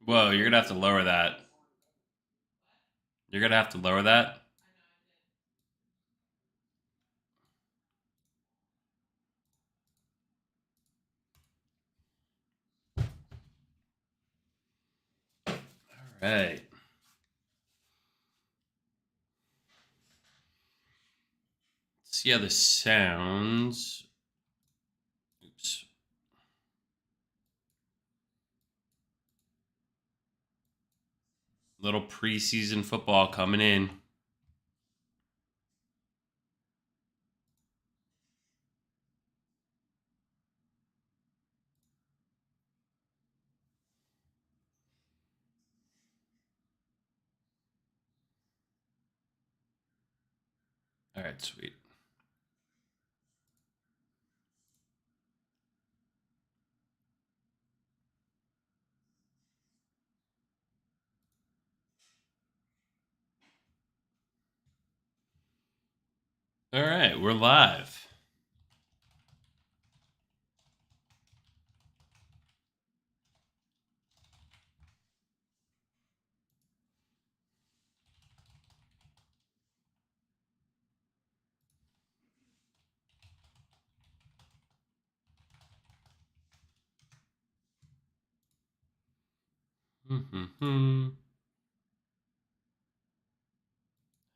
Whoa, you're gonna have to lower that. You're gonna have to lower that. All right. Let's see how this sounds. Oops. Little preseason football coming in. All right, sweet. All right, we're live.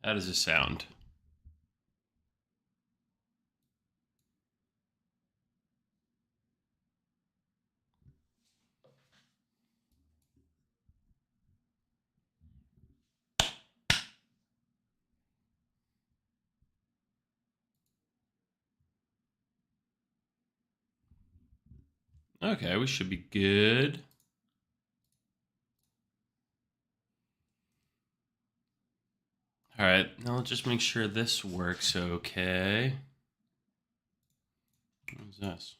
How does this sound? Okay, we should be good. All right, now let's just make sure this works okay. What's this?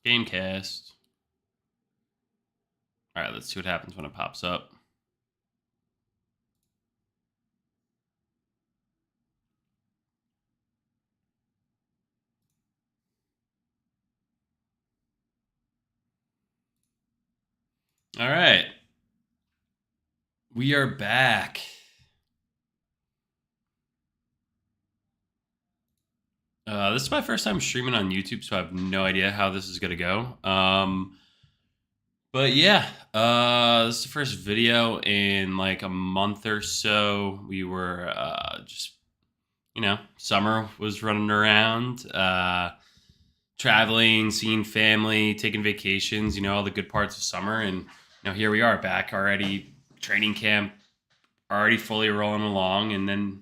Gamecast. All right, let's see what happens when it pops up. All right. We are back. This is my first time streaming on YouTube, so I have no idea how this is going to go. But yeah, this is the first video in like a month or so. We were just, summer was running around, traveling, seeing family, taking vacations, all the good parts of summer. And, here we are back already, training camp, already fully rolling along. And then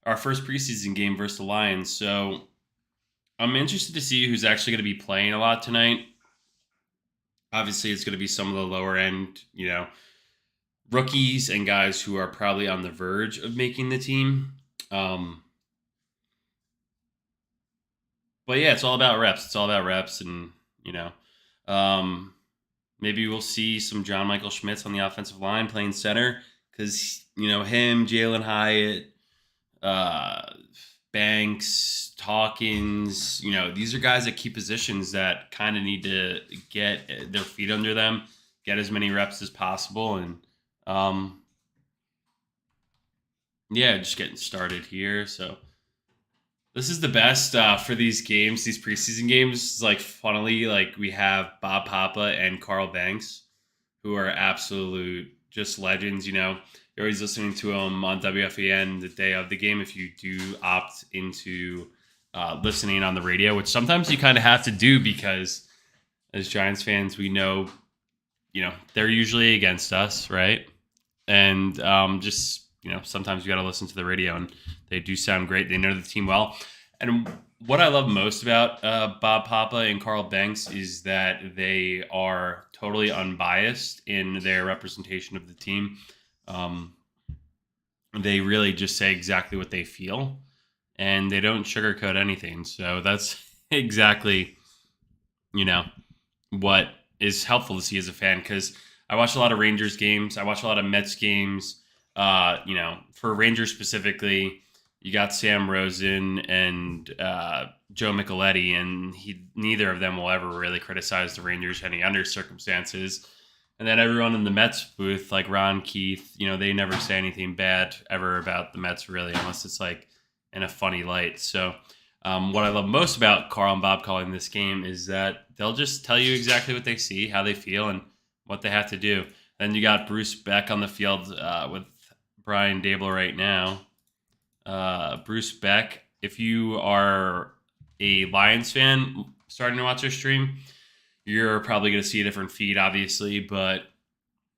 our first preseason game versus the Lions. So I'm interested to see who's actually going to be playing a lot tonight. Obviously, it's going to be some of the lower end, rookies and guys who are probably on the verge of making the team. But yeah, it's all about reps. It's all about reps, and maybe we'll see some John Michael Schmitz on the offensive line playing center because him, Jalen Hyatt, uh, Banks, Hawkins, these are guys that keep positions that kind of need to get their feet under them, get as many reps as possible, and yeah, just getting started here. So this is the best for these games, these preseason games. Like, funnily, like we have Bob Papa and Carl Banks, who are absolute just legends. You're always listening to them on WFAN the day of the game if you do opt into listening on the radio, which sometimes you kind of have to do because as Giants fans, we know, they're usually against us, right? And just, sometimes you got to listen to the radio, and they do sound great. They know the team well. And what I love most about Bob Papa and Carl Banks is that they are totally unbiased in their representation of the team. They really just say exactly what they feel, and they don't sugarcoat anything. So that's exactly, what is helpful to see as a fan, because I watch a lot of Rangers games. I watch a lot of Mets games. For Rangers specifically, You got Sam Rosen and Joe Micheletti, and neither of them will ever really criticize the Rangers any under circumstances. And then everyone in the Mets booth, like Ron Keith, they never say anything bad ever about the Mets, really, unless it's like in a funny light. So, what I love most about Carl and Bob calling this game is that they'll just tell you exactly what they see, how they feel, and what they have to do. Then you got Bruce Beck on the field with Brian Dable right now. Bruce Beck, if you are a Lions fan starting to watch their stream, you're probably going to see a different feed, obviously, but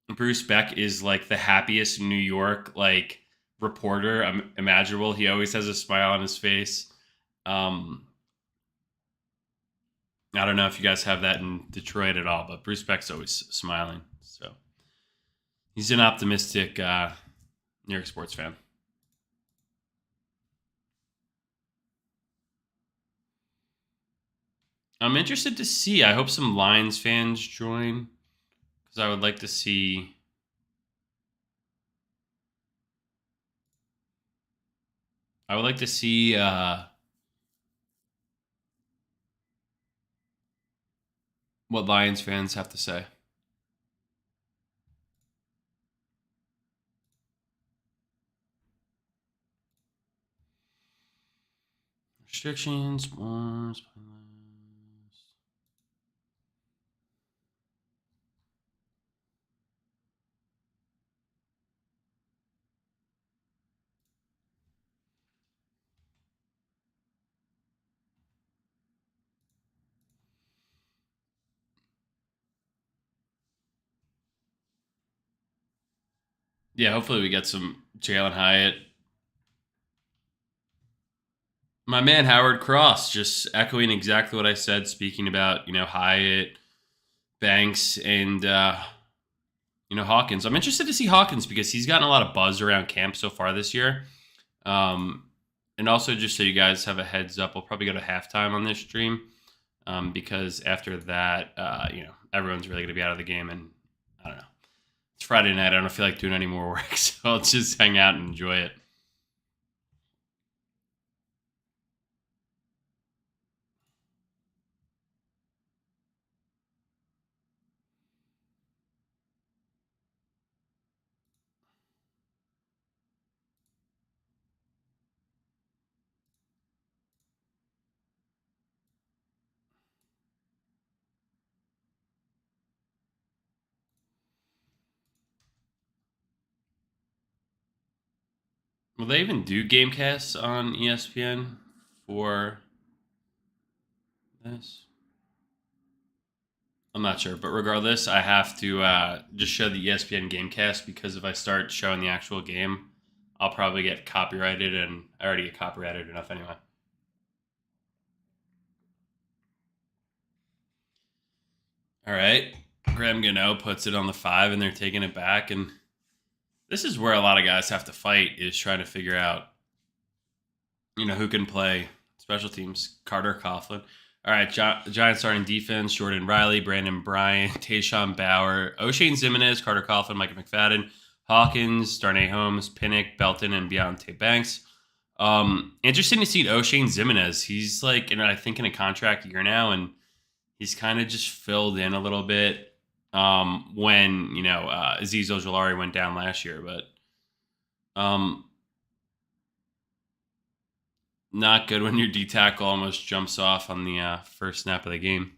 Bruce Beck is like the happiest New York reporter imaginable. He always has a smile on his face. I don't know if you guys have that in Detroit at all, but Bruce Beck's always smiling. So he's an optimistic New York sports fan. I'm interested to see. I hope some Lions fans join because I would like to see. I would like to see what Lions fans have to say. Restrictions, wars, yeah, hopefully we get some Jalen Hyatt. My man Howard Cross just echoing exactly what I said, speaking about Hyatt, Banks, and Hawkins. I'm interested to see Hawkins because he's gotten a lot of buzz around camp so far this year. And also, just so you guys have a heads up, we'll probably go to halftime on this stream because after that, everyone's really going to be out of the game, and I don't know. It's Friday night. I don't feel like doing any more work, so I'll just hang out and enjoy it. Will they even do gamecasts on ESPN for this? I'm not sure, but regardless, I have to just show the ESPN GameCast because if I start showing the actual game, I'll probably get copyrighted, and I already get copyrighted enough anyway. All right, Graham Gano puts it on the 5, and they're taking it back, and this is where a lot of guys have to fight is trying to figure out, who can play special teams. Carter Coughlin. All right, Giants starting defense: Jordan Riley, Brandon Bryant, Tayshawn Bauer, O'Shane Zimenez, Carter Coughlin, Micah McFadden, Hawkins, Darnay Holmes, Pinnock, Belton, and Deontay Banks. Interesting to see O'Shane Zimenez. He's I think in a contract year now, and he's kind of just filled in a little bit when Azeez Ojulari went down last year, but not good when your D tackle almost jumps off on the first snap of the game.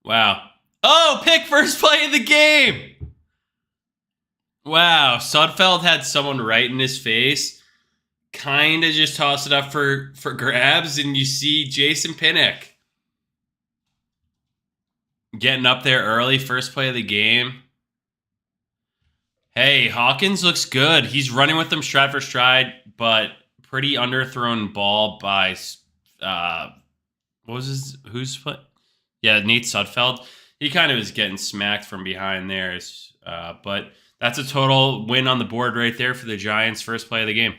Wow. Oh, pick first play of the game. Wow. Sudfeld had someone right in his face. Kind of just toss it up for grabs, and you see Jason Pinnock getting up there early, first play of the game. Hey, Hawkins looks good. He's running with them stride for stride, but pretty underthrown ball by who's foot? Yeah, Nate Sudfeld. He kind of is getting smacked from behind there, but that's a total win on the board right there for the Giants' first play of the game.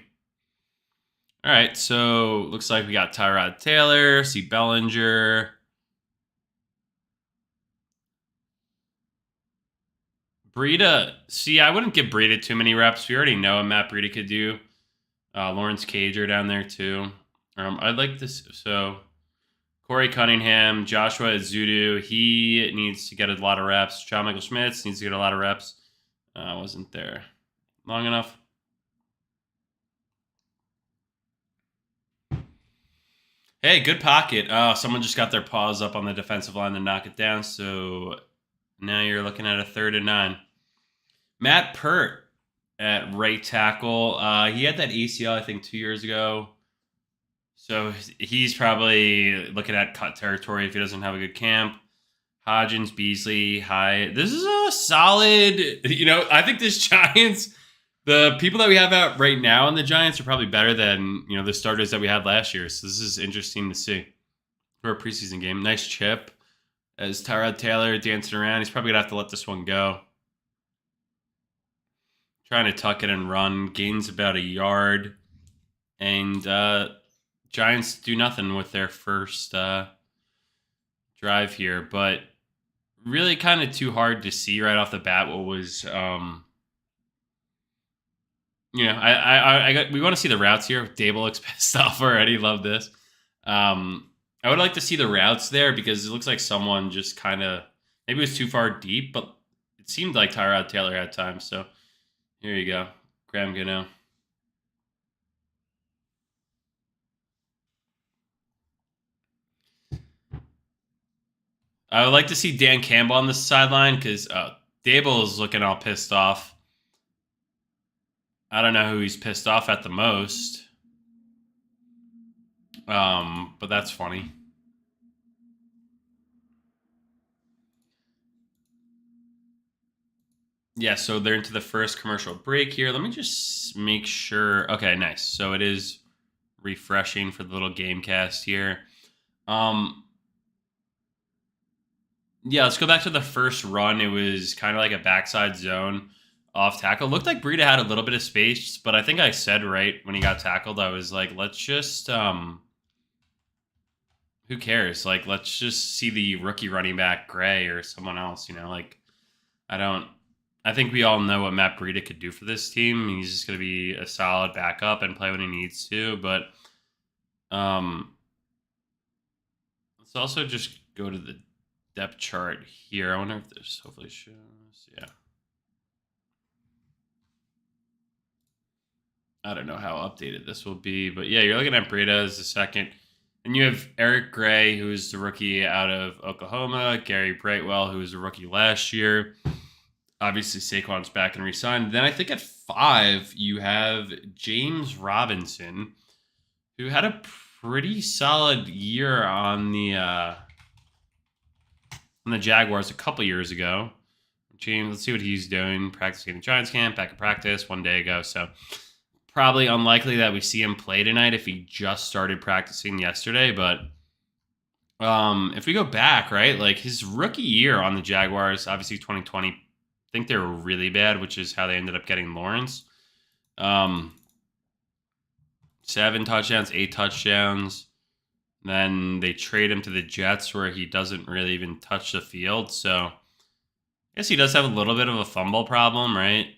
All right, so looks like we got Tyrod Taylor, C. Bellinger. Breida, see, I wouldn't give Breida too many reps. We already know what Matt Breida could do. Lawrence Cager down there too. I'd like this. So Corey Cunningham, Joshua Azudu, he needs to get a lot of reps. John Michael Schmitz needs to get a lot of reps. Wasn't there long enough. Hey, good pocket. Someone just got their paws up on the defensive line to knock it down. So now you're looking at a 3rd and 9. Matt Pert at right tackle. He had that ACL, I think, 2 years ago. So he's probably looking at cut territory if he doesn't have a good camp. Hodgins, Beasley, Hyatt. This is a solid, I think this Giants, the people that we have out right now in the Giants are probably better than, the starters that we had last year. So this is interesting to see for a preseason game. Nice chip as Tyrod Taylor dancing around. He's probably going to have to let this one go. Trying to tuck it and run. Gains about a yard. And Giants do nothing with their first drive here. But really kind of too hard to see right off the bat what was... we want to see the routes here. Dable looks pissed off already. Love this. I would like to see the routes there because it looks like someone just kind of... Maybe it was too far deep, but it seemed like Tyrod Taylor had time. So... Here you go. Graham Gano. I would like to see Dan Campbell on the sideline because Dable is looking all pissed off. I don't know who he's pissed off at the most. But that's funny. Yeah, so they're into the first commercial break here. Let me just make sure. Okay, nice. So it is refreshing for the little game cast here. Yeah, let's go back to the first run. It was kind of like a backside zone off tackle. Looked like Breida had a little bit of space, but I think I said right when he got tackled, I was like, let's just who cares? Like, let's just see the rookie running back Gray or someone else, I think we all know what Matt Breida could do for this team. He's just going to be a solid backup and play when he needs to. But let's also just go to the depth chart here. I wonder if this hopefully shows. Yeah. I don't know how updated this will be. But yeah, you're looking at Breida as the second. And you have Eric Gray, who's the rookie out of Oklahoma. Gary Brightwell, who was a rookie last year. Obviously, Saquon's back and re-signed. Then I think at 5, you have James Robinson, who had a pretty solid year on the Jaguars a couple years ago. James, let's see what he's doing. Practicing in Giants camp, back in practice 1 day ago. So probably unlikely that we see him play tonight if he just started practicing yesterday. But if we go back, right, like his rookie year on the Jaguars, obviously 2020, I think they were really bad, which is how they ended up getting Lawrence. 7 touchdowns, 8 touchdowns. Then they trade him to the Jets where he doesn't really even touch the field. So I guess he does have a little bit of a fumble problem, right?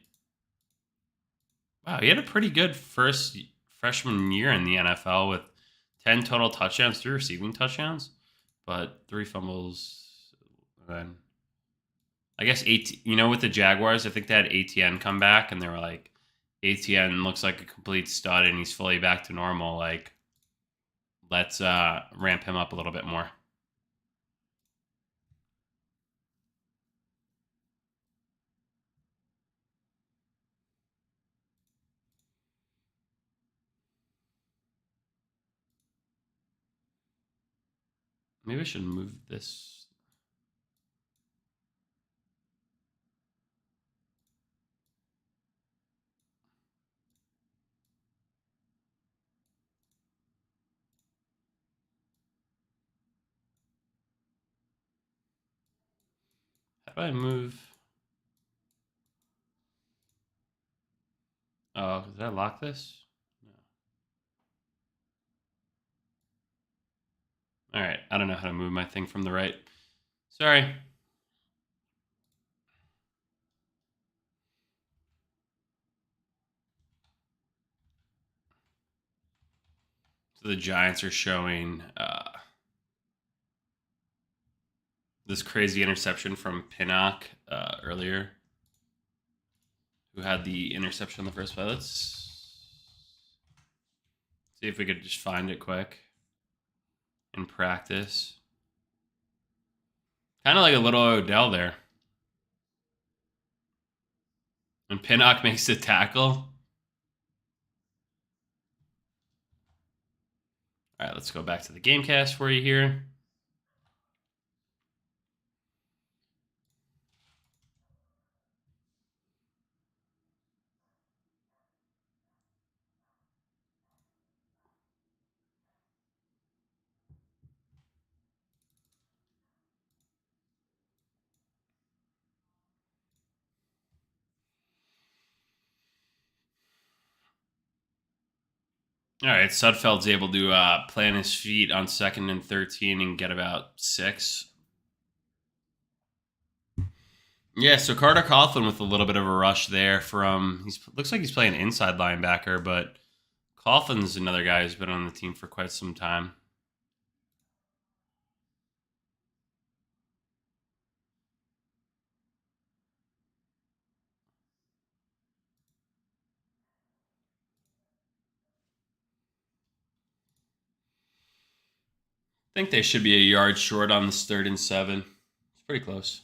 Wow, he had a pretty good first freshman year in the NFL with 10 total touchdowns, 3 receiving touchdowns, but 3 fumbles. Then I guess with the Jaguars, I think they had ATN come back, and they were like, ATN looks like a complete stud, and he's fully back to normal. Like, let's ramp him up a little bit more. Maybe I should move this. How do I move? Oh, did I lock this? No. All right. I don't know how to move my thing from the right. Sorry. So the Giants are showing this crazy interception from Pinnock earlier, who had the interception in the first play. Let's see if we could just find it quick in practice. Kind of like a little Odell there. And Pinnock makes the tackle. All right, let's go back to the Gamecast for you here. All right, Sudfeld's able to plant his feet on 2nd and 13 and get about 6. Yeah, so Carter Coughlin with a little bit of a rush there from, looks like he's playing inside linebacker, but Coughlin's another guy who's been on the team for quite some time. I think they should be a yard short on this 3rd and 7. It's pretty close.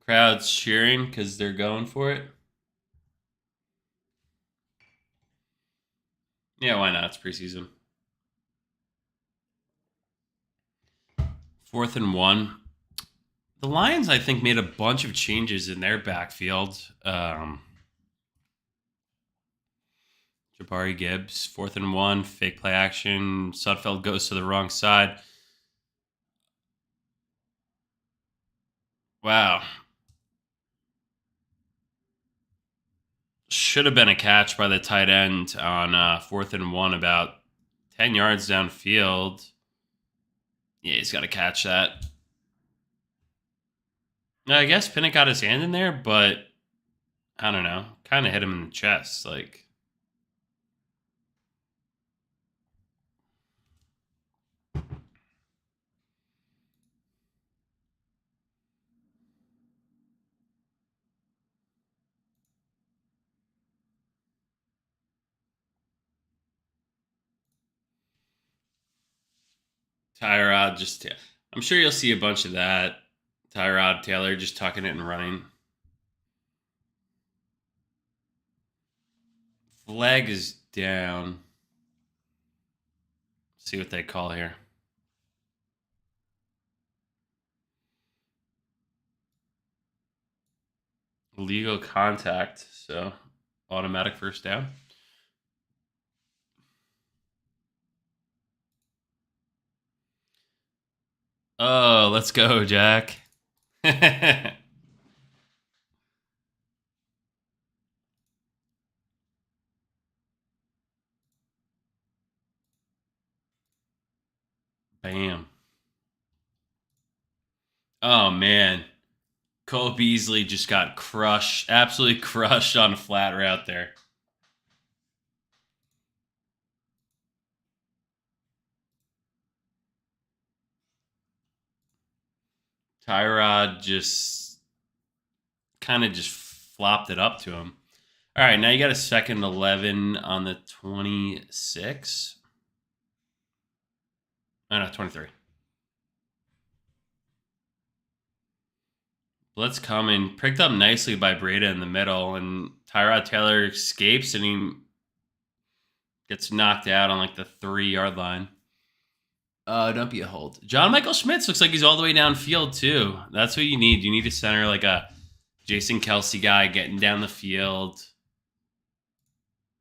Crowd's cheering because they're going for it. Yeah, why not? It's preseason. 4th and 1. The Lions, I think, made a bunch of changes in their backfield. Jabari Gibbs, 4th and 1, fake play action. Sudfeld goes to the wrong side. Wow. Should have been a catch by the tight end on 4th and 1, about 10 yards downfield. Yeah, he's got to catch that. I guess Pinnock got his hand in there, but I don't know. Kind of hit him in the chest. Like, Tyrod just, I'm sure you'll see a bunch of that. Tyrod Taylor just tucking it and running. Flag is down. See what they call here. Legal contact, so automatic first down. Oh, let's go, Jack. Bam. Oh, man. Cole Beasley just got crushed, absolutely crushed on a flat route there. Tyrod just kind of just flopped it up to him. All right, now you got a 2nd 11 on the 26. Oh, no, 23. Blitz coming, picked up nicely by Breda in the middle, and Tyrod Taylor escapes and he gets knocked out on like the 3-yard line. Don't be a hold. John Michael Schmitz looks like he's all the way downfield too. That's what you need. You need a center like a Jason Kelsey guy getting down the field,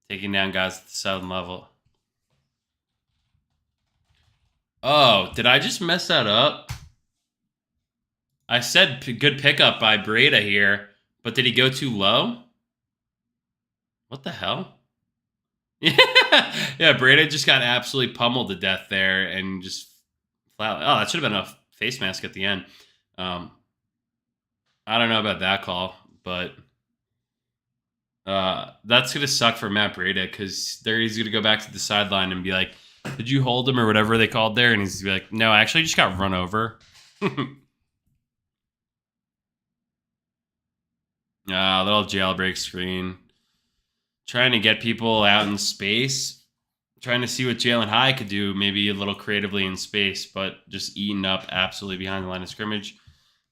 taking down guys at the 7 level. Oh, did I just mess that up? I said good pickup by Breda here, but did he go too low? What the hell? Yeah, Breda just got absolutely pummeled to death there and just flat. Oh, that should have been a face mask at the end. I don't know about that call, but that's going to suck for Matt Breida because there he's going to go back to the sideline and be like, did you hold him or whatever they called there? And he's going to be like, no, I actually just got run over. Little jailbreak screen. Trying to get people out in space. Trying to see what Jalen High could do, maybe a little creatively in space, but just eaten up absolutely behind the line of scrimmage.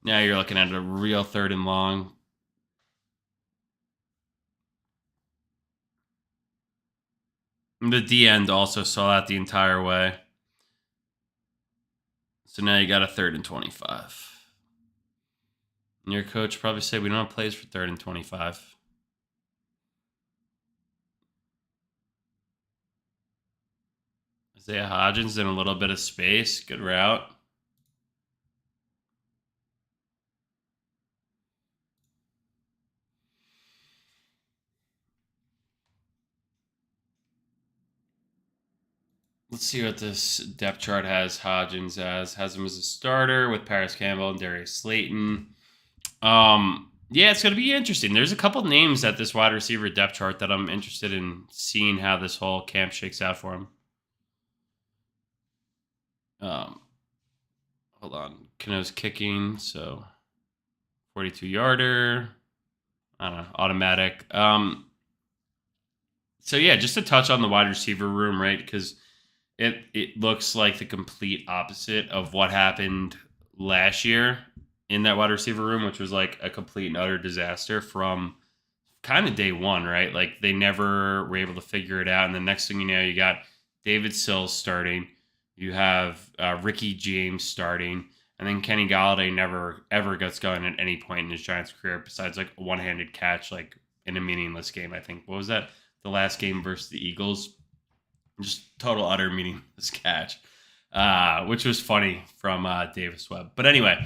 Now you're looking at a real 3rd and long. The D end also saw that the entire way. So now you got a 3rd and 25. And your coach probably said we don't have plays for 3rd and 25. Isaiah Hodgins in a little bit of space. Good route. Let's see what this depth chart has Hodgins as. Has him as a starter with Paris Campbell and Darius Slayton. Yeah, it's going to be interesting. There's a couple names at this wide receiver depth chart that I'm interested in seeing how this whole camp shakes out for him. Hold on. Cano's kicking, so 42-yarder. I don't know, automatic. So yeah, just to touch on the wide receiver room, right? Because it looks like the complete opposite of what happened last year in that wide receiver room, which was like a complete and utter disaster from kind of day one, right? Like they never were able to figure it out. And the next thing you know, you got David Sills starting. You have Ricky James starting. And then Kenny Galladay never, ever gets going at any point in his Giants career besides like a one-handed catch, like in a meaningless game, I think. What was that? The last game versus the Eagles? Just total, utter meaningless catch, which was funny from Davis Webb. But anyway,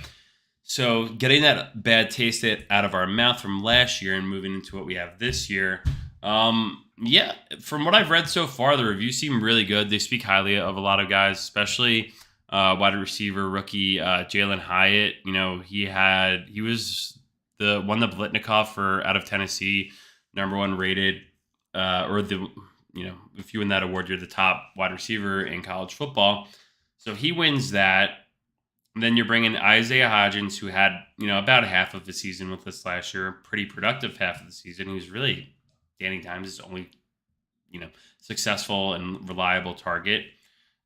so getting that bad taste out of our mouth from last year and moving into what we have this year. Yeah, from what I've read so far, the reviews seem really good. They speak highly of a lot of guys, especially wide receiver rookie Jalen Hyatt. You know, he was won the Blitnikoff for out of Tennessee, #1 rated, or the, you know, if you win that award, you're the top wide receiver in college football. So he wins that. And then you're bringing Isaiah Hodgins, who had, you know, about half of the season with us last year, pretty productive half of the season. He was really, Danny Dimes' only, you know, successful and reliable target.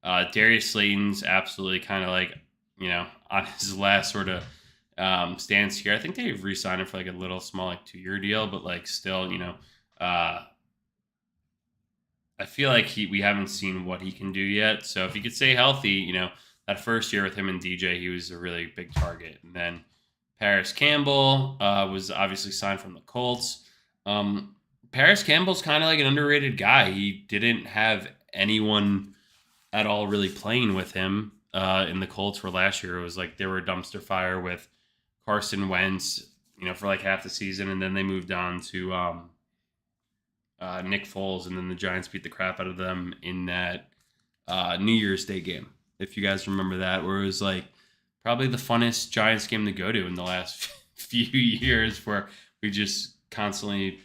Darius Slayton's absolutely kind of like, you know, on his last sort of stance here. I think they re-signed him for like a little small, like 2-year deal, but like still, you know, I feel like we haven't seen what he can do yet. So if he could stay healthy, you know, that first year with him and DJ, he was a really big target. And then Paris Campbell was obviously signed from the Colts. Paris Campbell's kind of like an underrated guy. He didn't have anyone at all really playing with him in the Colts for last year. It was like they were a dumpster fire with Carson Wentz, you know, for like half the season. And then they moved on to Nick Foles, and then the Giants beat the crap out of them in that New Year's Day game. If you guys remember that, where it was like probably the funnest Giants game to go to in the last few years, where we just constantly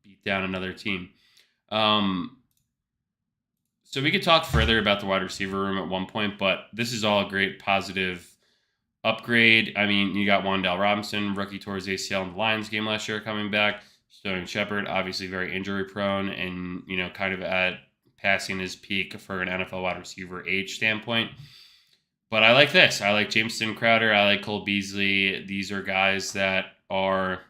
beat down another team. So we could talk further about the wide receiver room at one point, but this is all a great positive upgrade. I mean, you got Wan'Dale Robinson, rookie towards ACL in the Lions game last year, coming back. Sterling Shepard, obviously very injury prone and, you know, kind of at passing his peak for an NFL wide receiver age standpoint. But I like this. I like Jameson Crowder. I like Cole Beasley. These are guys that are,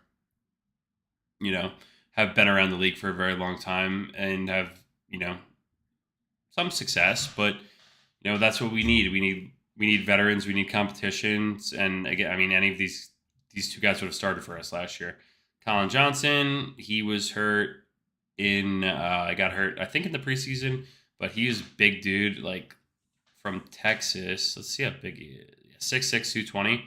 you know, have been around the league for a very long time and have, you know, some success. But, you know, that's what we need. We need veterans. We need competitions. And again, I mean, any of these two guys would have started for us last year. Colin Johnson, he was hurt got hurt, I think, in the preseason, but he was a big dude, like from Texas. Let's see how big he is. 6'6", 220.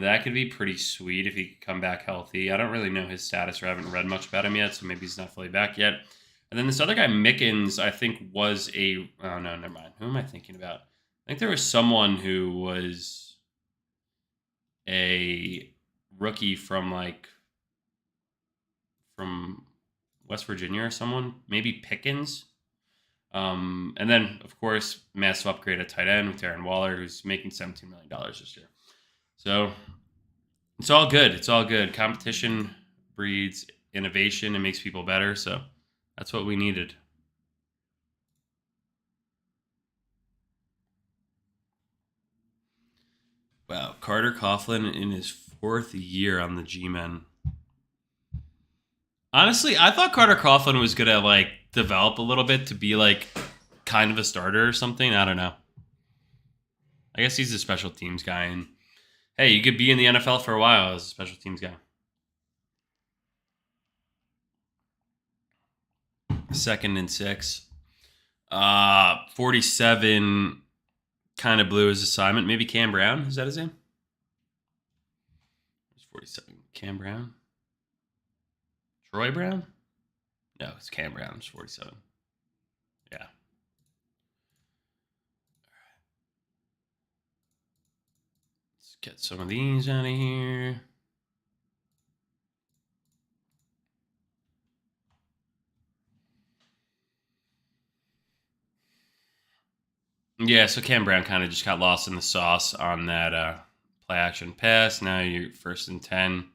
That could be pretty sweet if he could come back healthy. I don't really know his status or haven't read much about him yet, so maybe he's not fully back yet. And then this other guy, Mickens, I think oh no, never mind. Who am I thinking about? think there was someone who was a rookie from from West Virginia or someone, maybe Pickens. And then, of course, massive upgrade at tight end with Darren Waller, who's making $17 million this year. So it's all good. It's all good. Competition breeds innovation and makes people better. So that's what we needed. Wow. Carter Coughlin in his 4th year on the G-Men. Honestly, I thought Carter Coughlin was going to develop a little bit to be kind of a starter or something. I don't know. I guess he's a special teams guy. And hey, you could be in the NFL for a while as a special teams guy. 2nd and 6. 47 kind of blew his assignment. Maybe Cam Brown. Is that his name? 47. Cam Brown? Troy Brown? No, it's Cam Brown. It's 47. Yeah. Let's get some of these out of here. Yeah, so Cam Brown kind of just got lost in the sauce on that play action pass. Now you're 1st and 10.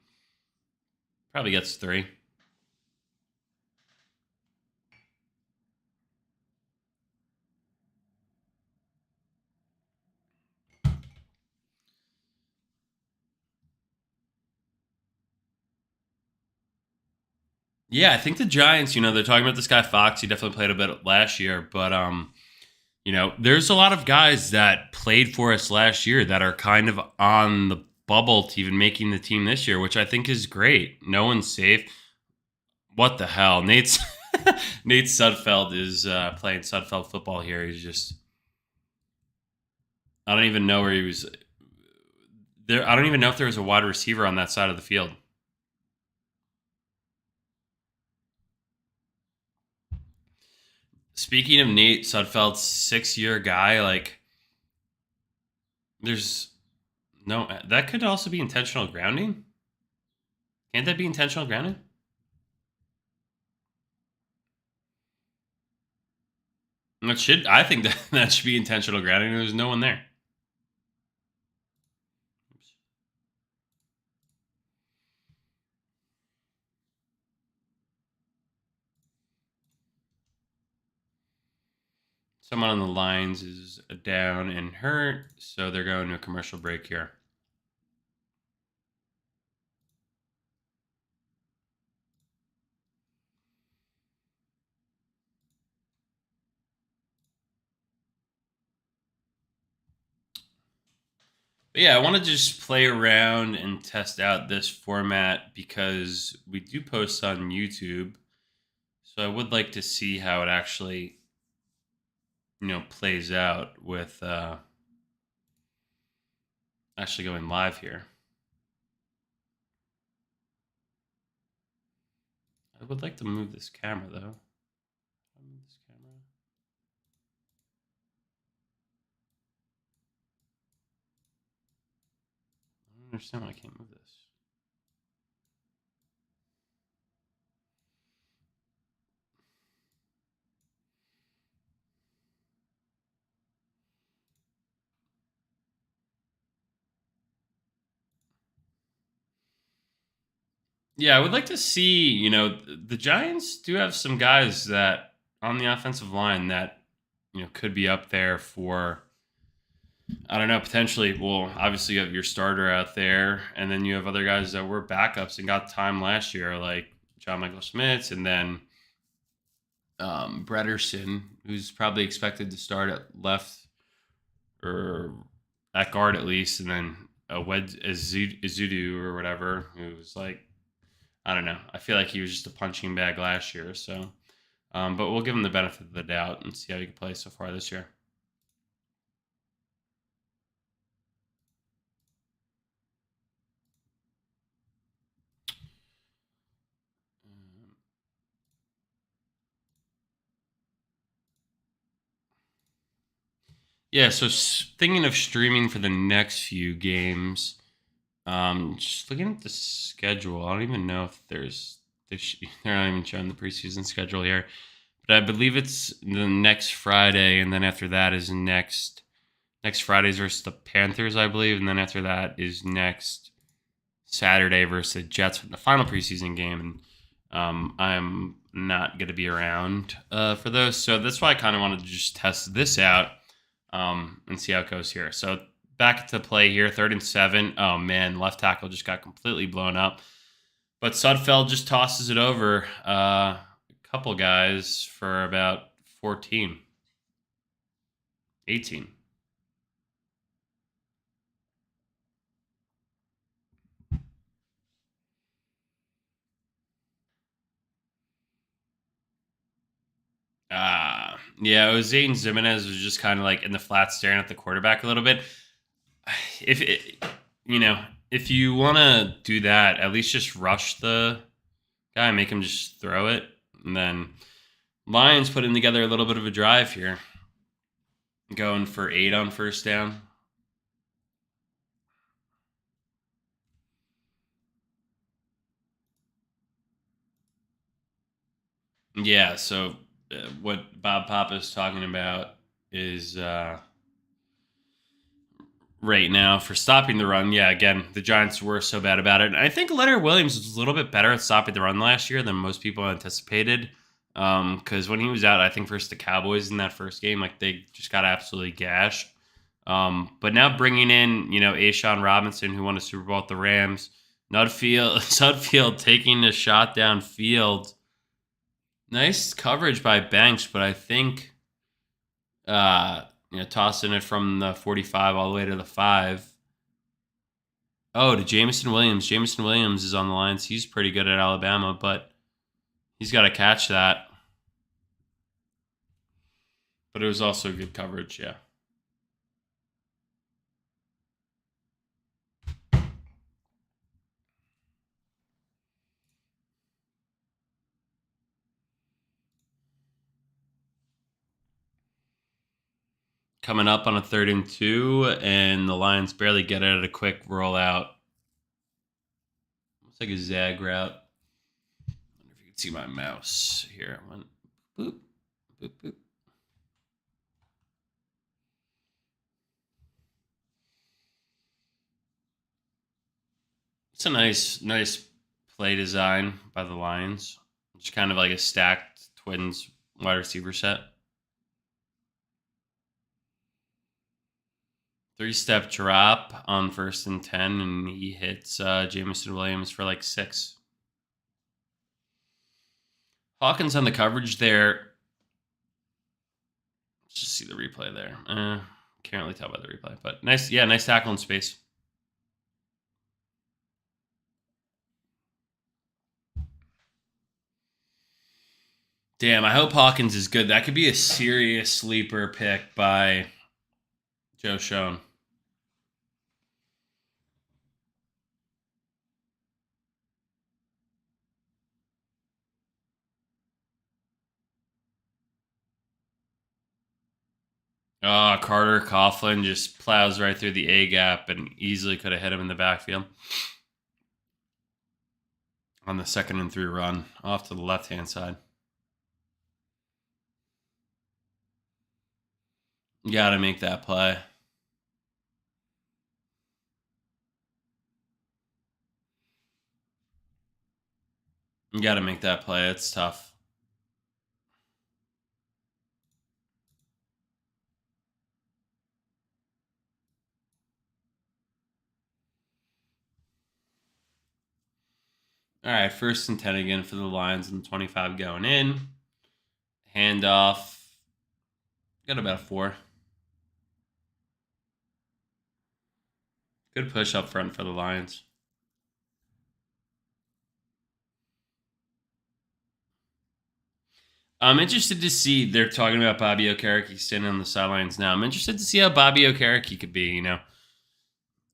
Probably gets 3. Yeah, I think the Giants, they're talking about this guy Fox. He definitely played a bit last year, but there's a lot of guys that played for us last year that are kind of on the bubble to even making the team this year, which I think is great. No one's safe. What the hell? Nate Sudfeld is playing Sudfeld football here. He's just, I don't even know where he was there. I don't even know if there was a wide receiver on that side of the field. Speaking of Nate Sudfeld's 6-year guy, there's no, that could also be intentional grounding. Can't that be intentional grounding? I think that should be intentional grounding. There's no one there. Oops. Someone on the lines is down and hurt, so they're going to a commercial break here. But yeah, I want to just play around and test out this format because we do post on YouTube. So I would like to see how it actually, plays out with actually going live here. I would like to move this camera though. Move this camera. I don't understand why I can't move this. Yeah, I would like to see, the Giants do have some guys that on the offensive line that, could be up there for, I don't know, potentially. Well, obviously you have your starter out there, and then you have other guys that were backups and got time last year, like John Michael Schmitz, and then Brederson, who's probably expected to start at left or at guard at least, and then Izudu or whatever, who's I don't know. I feel like he was just a punching bag last year. So, but we'll give him the benefit of the doubt and see how he can play so far this year. Yeah, so thinking of streaming for the next few games, just looking at the schedule, I don't even know if they're not even showing the preseason schedule here, but I believe it's the next Friday, and then after that is next Friday's versus the Panthers, I believe, and then after that is next Saturday versus the Jets for the final preseason game, and I'm not going to be around for those, so that's why I kind of wanted to just test this out and see how it goes here. So back to play here, 3rd and 7. Oh man, left tackle just got completely blown up, but Sudfeld just tosses it over a couple guys for about 14, 18. Yeah, it was Zayden Zimenez was just kind of like in the flat staring at the quarterback a little bit. If it, you know, if you want to do that, at least just rush the guy, make him just throw it, and then Lions putting together a little bit of a drive here, going for 8 on first down. Yeah, so what Bob Papa is talking about is right now for stopping the run. Yeah, again, the Giants were so bad about it. And I think Leonard Williams was a little bit better at stopping the run last year than most people anticipated. Because when he was out, I think versus the Cowboys in that first game, like they just got absolutely gashed. But now bringing in, Ashawn Robinson, who won a Super Bowl at the Rams, Sudfield taking a shot downfield. Nice coverage by Banks, but I think tossing it from the 45 all the way to the 5. Oh, to Jameson Williams. Jameson Williams is on the lines. He's pretty good at Alabama, but he's got to catch that. But it was also good coverage, yeah. Coming up on a 3rd and 2, and the Lions barely get it at a quick rollout. Looks like a zag route. I wonder if you can see my mouse here. Boop, boop, boop. It's a nice play design by the Lions. It's kind of like a stacked Twins wide receiver set. 3-step drop on 1st and 10, and he hits Jameson Williams for like 6. Hawkins on the coverage there. Let's just see the replay there. Can't really tell by the replay, but nice tackle in space. Damn, I hope Hawkins is good. That could be a serious sleeper pick by Joe Schoen. Oh, Carter Coughlin just plows right through the A gap and easily could have hit him in the backfield. On the 2nd and 3 run off to the left-hand side. You got to make that play. You got to make that play. It's tough. All right, 1st and 10 again for the Lions and 25 going in. Handoff. Got about a 4. Good push up front for the Lions. I'm interested to see, they're talking about Bobby Okereke standing on the sidelines now. I'm interested to see how Bobby Okereke could be,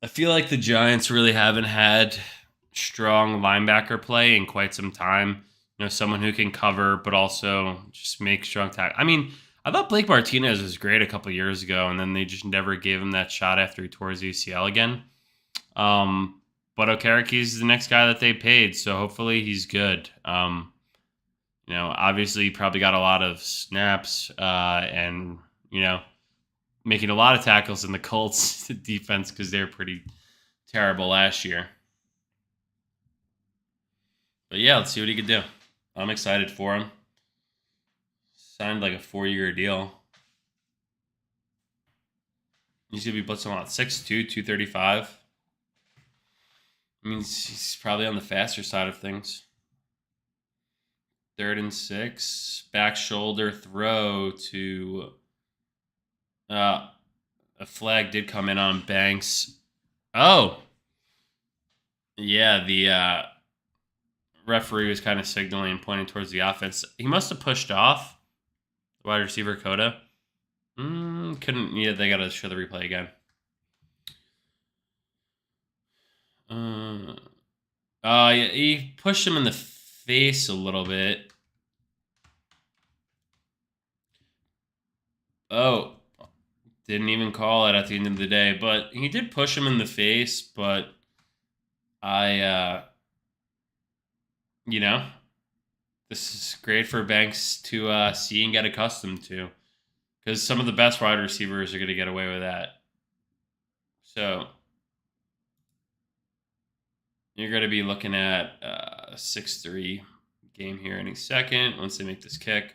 I feel like the Giants really haven't had strong linebacker play in quite some time. Someone who can cover, but also just make strong tackle. I mean, I thought Blake Martinez was great a couple years ago, and then they just never gave him that shot after he tore his ACL again. But Okereke is the next guy that they paid, so hopefully he's good. Obviously he probably got a lot of snaps, and making a lot of tackles in the Colts defense because they're pretty terrible last year. But yeah, let's see what he could do. I'm excited for him. Signed like a 4-year deal. He's going to be blitzing a lot. 6'2", 235. I mean, he's probably on the faster side of things. 3rd and 6. Back shoulder throw to... a flag did come in on Banks. Oh! Yeah, the referee was kind of signaling and pointing towards the offense. He must have pushed off the wide receiver Coda. Couldn't. Yeah, they got to show the replay again. Yeah, he pushed him in the face a little bit. Oh, didn't even call it at the end of the day, but he did push him in the face. But this is great for Banks to see and get accustomed to, because some of the best wide receivers are going to get away with that. So you're going to be looking at a 6-3 game here any second once they make this kick.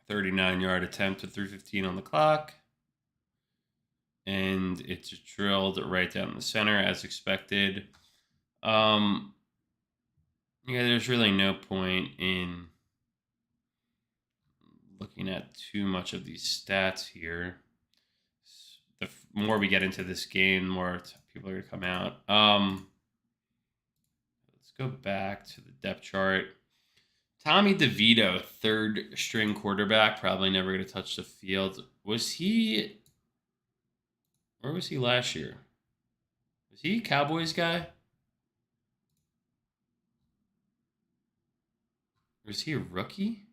A 39-yard attempt with 3:15 on the clock. And it's drilled right down the center as expected. There's really no point in looking at too much of these stats here. The more we get into this game, the more people are going to come out. Let's go back to the depth chart. Tommy DeVito, 3rd string quarterback, probably never going to touch the field. Where was he last year? Was he a Cowboys guy? Or is he a rookie?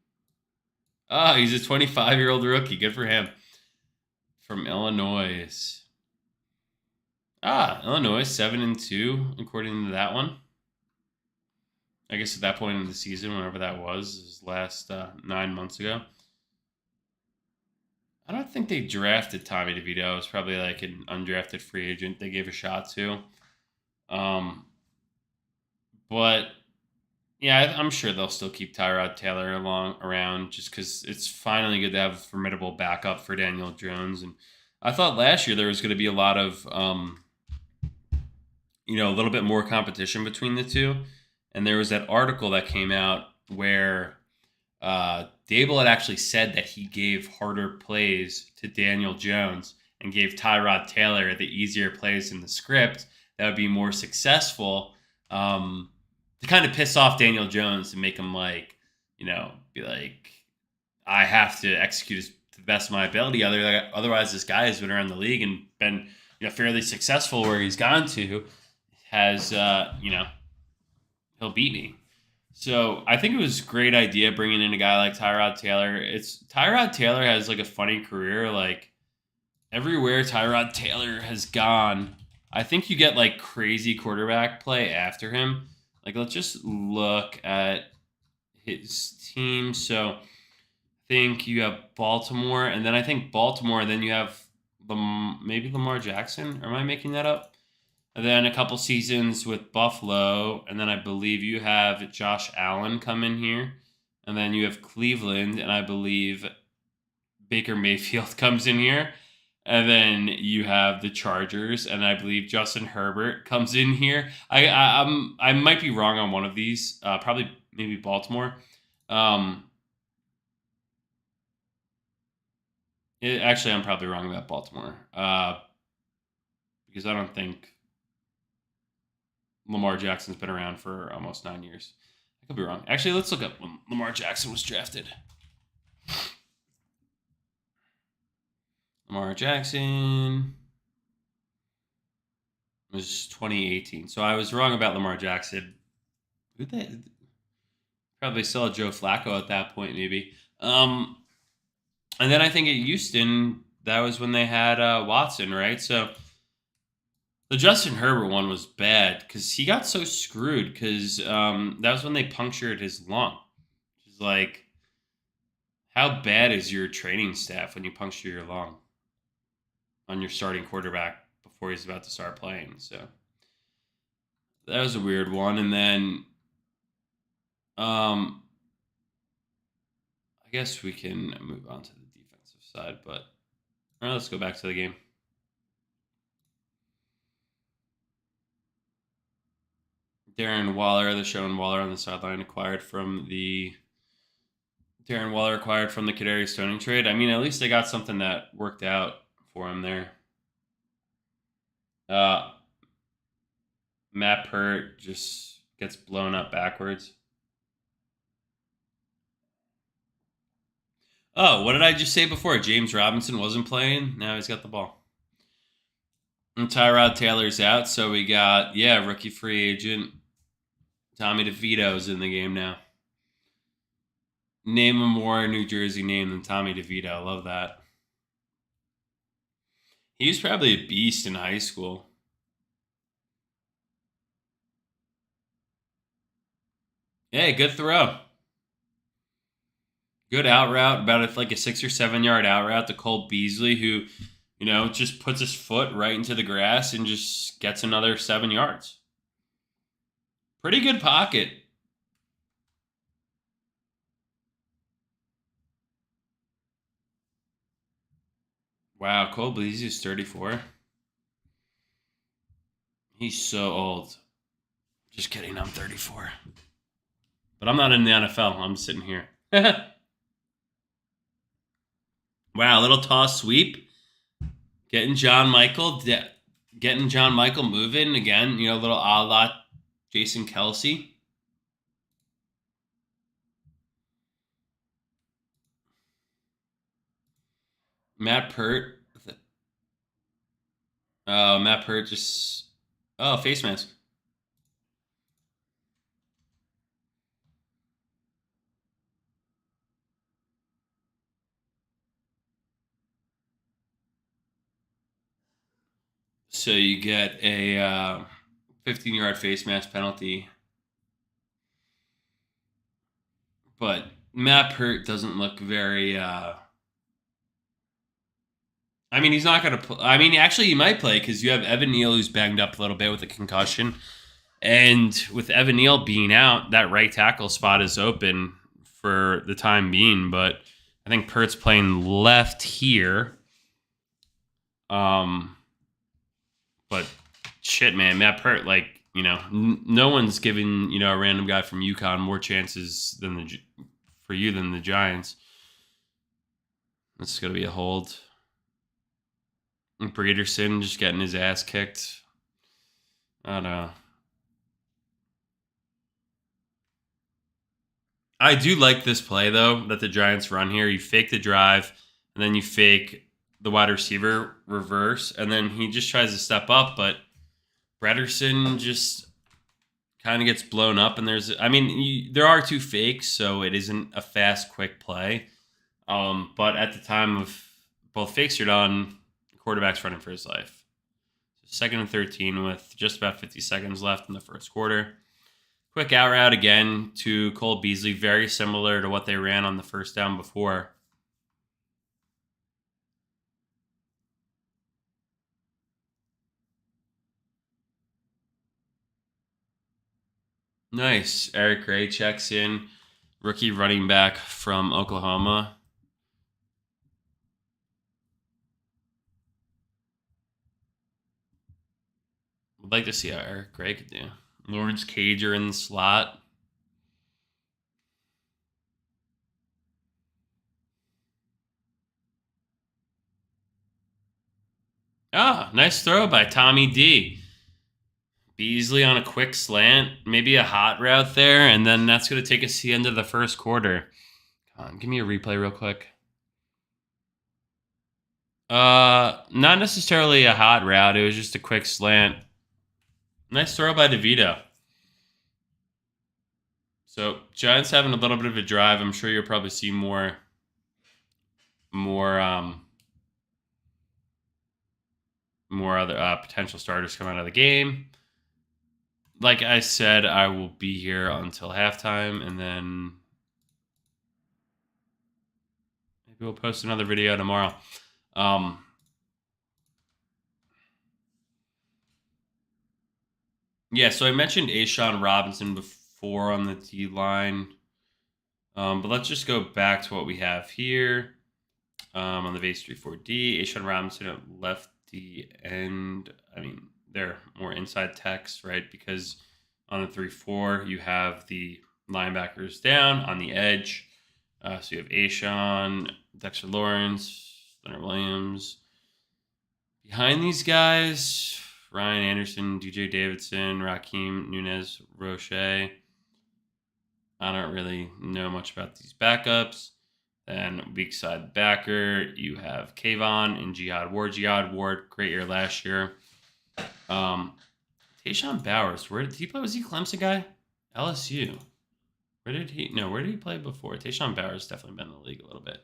Oh, he's a 25-year-old rookie. Good for him. From Illinois. Illinois, 7-2, according to that one. I guess at that point in the season, whenever that was last 9 months ago. I don't think they drafted Tommy DeVito. It was probably like an undrafted free agent they gave a shot to. But yeah, I'm sure they'll still keep Tyrod Taylor around just because it's finally good to have a formidable backup for Daniel Jones. And I thought last year there was going to be a lot of, a little bit more competition between the two. And there was that article that came out where Dable had actually said that he gave harder plays to Daniel Jones and gave Tyrod Taylor the easier plays in the script that would be more successful, to kind of piss off Daniel Jones and make him be like, I have to execute to the best of my ability. Otherwise, this guy has been around the league and been fairly successful where he's gone to. He'll beat me. So I think it was a great idea bringing in a guy like Tyrod Taylor. Tyrod Taylor has like a funny career. Like everywhere Tyrod Taylor has gone, I think you get like crazy quarterback play after him. Like let's just look at his team. So I think you have Baltimore, and then I think Baltimore, then you have maybe Lamar Jackson. Or am I making that up? And then a couple seasons with Buffalo. And then I believe you have Josh Allen come in here. And then you have Cleveland. And I believe Baker Mayfield comes in here. And then you have the Chargers. And I believe Justin Herbert comes in here. I might be wrong on one of these. Probably maybe Baltimore. Actually, I'm probably wrong about Baltimore. Because I don't think Lamar Jackson's been around for almost 9 years. I could be wrong. Actually, let's look up when Lamar Jackson was drafted. Lamar Jackson. It was 2018. So I was wrong about Lamar Jackson. Who they probably still had Joe Flacco at that point, maybe. And then I think at Houston, that was when they had Watson, right? So the Justin Herbert one was bad because he got so screwed because that was when they punctured his lung. Which is like, how bad is your training staff when you puncture your lung on your starting quarterback before he's about to start playing? So that was a weird one. And then I guess we can move on to the defensive side, but all right, let's go back to the game. Darren Waller, the Shone Waller on the sideline, acquired from the Kadarius Toney trade. I mean, at least they got something that worked out for him there. Matt Pert just gets blown up backwards. Oh, what did I just say before? James Robinson wasn't playing. Now he's got the ball. And Tyrod Taylor's out, so we got rookie free agent Tommy DeVito's in the game now. Name a more New Jersey name than Tommy DeVito. I love that. He was probably a beast in high school. Hey, good throw. Good out route, about like a 6 or 7 yard out route to Cole Beasley, who, just puts his foot right into the grass and just gets another 7 yards. Pretty good pocket. Wow, Cole Beasley's 34. He's so old. Just kidding, I'm 34. But I'm not in the NFL. I'm sitting here. Wow, little toss sweep. Getting John Michael moving again, a little a la Jason Kelsey. Matt Pert. Oh, Matt Pert just. Oh, face mask. So you get a 15-yard face mask penalty. But Matt Pert doesn't look very. I mean, he's not going to. I mean, actually, he might play because you have Evan Neal who's banged up a little bit with a concussion, and with Evan Neal being out, that right tackle spot is open for the time being. But I think Pert's playing left here. But shit, man, Matt Pert, no one's giving a random guy from UConn more chances than the Giants. This is gonna be a hold. Breederson just getting his ass kicked. I don't know. I do like this play, though, that the Giants run here. You fake the drive, and then you fake the wide receiver reverse, and then he just tries to step up, but Breederson just kind of gets blown up, and there are two fakes, so it isn't a fast, quick play. But at the time of both fakes are done, the quarterback's running for his life. So 2nd and 13 with just about 50 seconds left in the first quarter. Quick out route again to Cole Beasley, very similar to what they ran on the first down before. Nice. Eric Gray checks in. Rookie running back from Oklahoma. Would like to see how Eric Gray could do. Lawrence Cager in the slot. Ah, nice throw by Tommy D. Beasley on a quick slant, maybe a hot route there, and then that's going to take us to the end of the first quarter. Come on, give me a replay real quick. Not necessarily a hot route. It was just a quick slant. Nice throw by DeVito. So Giants having a little bit of a drive. I'm sure you'll probably see more other potential starters come out of the game. Like I said, I will be here until halftime, and then maybe we'll post another video tomorrow. Yeah, so I mentioned A'Shawn Robinson before on the D line, but let's just go back to what we have here on the base 3-4D. A'Shawn Robinson at left D end. I mean, they're more inside techs, right? Because on the 3-4, you have the linebackers down on the edge. So you have A'Shawn, Dexter Lawrence, Leonard Williams. Behind these guys, Ryan Anderson, DJ Davidson, Raheem Nunez, Roche. I don't really know much about these backups. Then weak side backer, you have Kayvon and Jihad Ward. Jihad Ward, great year last year. Tayshaun Bowers, where did he play? Was he Clemson guy? LSU. Where did he play before? Tayshaun Bowers definitely been in the league a little bit.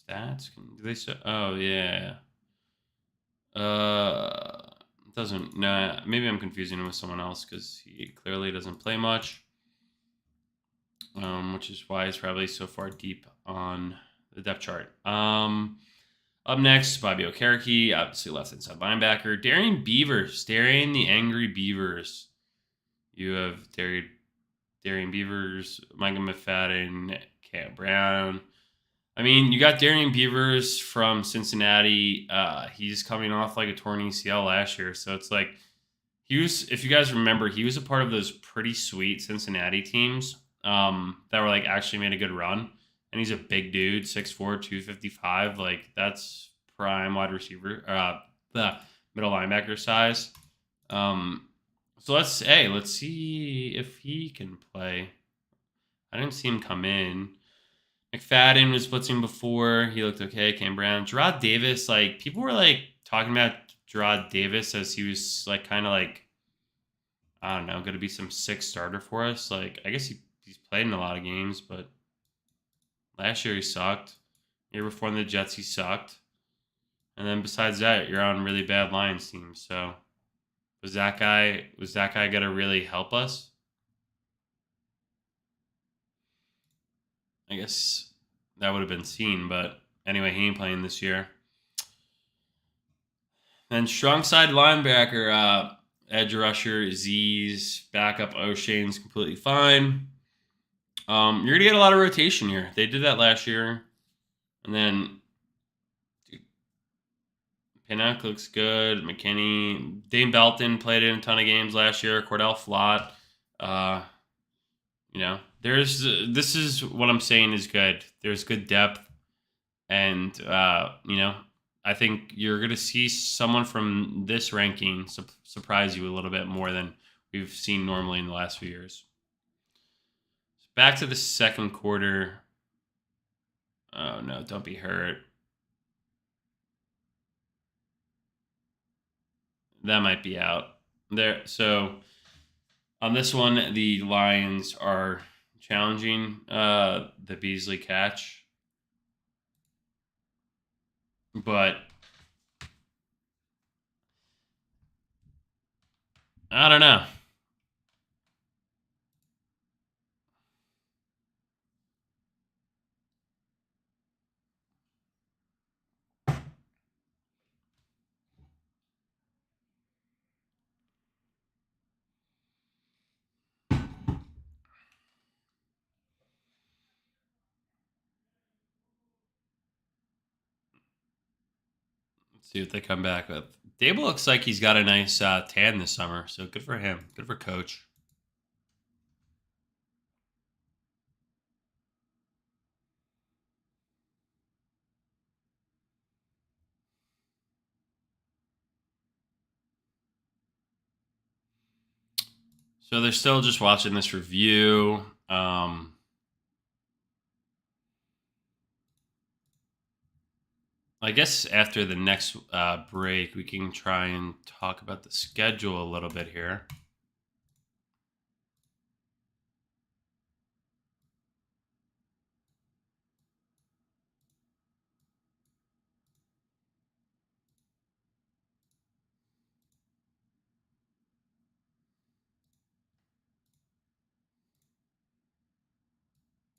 Stats? Do they show? Oh, yeah. Doesn't. Nah, maybe I'm confusing him with someone else because he clearly doesn't play much. Which is why he's probably so far deep on the depth chart. Up next, Bobby Okereke, obviously left inside linebacker. Darian Beavers, Darian the Angry Beavers. You have Darian Beavers, Micah McFadden, Cam Brown. I mean, you got Darian Beavers from Cincinnati. He's coming off like a torn ACL last year, so it's like if you guys remember, he was a part of those pretty sweet Cincinnati teams that were like actually made a good run. And he's a big dude, 6'4", 255. Like that's prime wide receiver, the middle linebacker size. So let's see if he can play. I didn't see him come in. McFadden was blitzing before. He looked okay. Cam Brown. Gerard Davis, like, people were, like, talking about Gerard Davis as he was, like, kind of, like, I don't know, going to be some sick starter for us. Like, I guess he's played in a lot of games, but last year he sucked. The year before in the Jets, he sucked. And then besides that, you're on really bad Lions teams. So was that guy going to really help us? I guess that would have been seen, but anyway, he ain't playing this year. Then strong side linebacker, edge rusher, Z's, backup O'Shane's completely fine. You're going to get a lot of rotation here. They did that last year. And then Pinnock looks good. McKinney. Dane Belton played in a ton of games last year. Cordell Flott. This is what I'm saying is good. There's good depth. And, I think you're going to see someone from this ranking surprise you a little bit more than we've seen normally in the last few years. Back to the second quarter. Oh, no, don't be hurt. That might be out. There. So on this one, the Lions are challenging the Beasley catch. But I don't know. Let's see what they come back with. Dable looks like he's got a nice tan this summer, so good for him. Good for Coach. So they're still just watching this review. I guess after the next break, we can try and talk about the schedule a little bit here.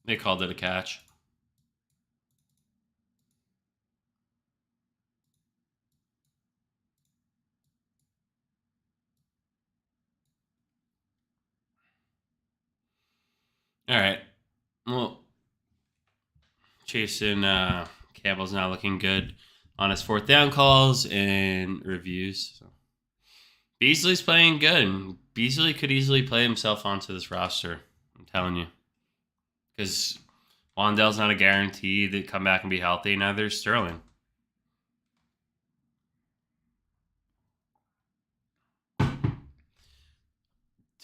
They called it a catch. All right. Well, Jason Campbell's not looking good on his fourth down calls and reviews. So. Beasley's playing good, and Beasley could easily play himself onto this roster. I'm telling you. Because Wandell's not a guarantee to come back and be healthy. Neither is Sterling.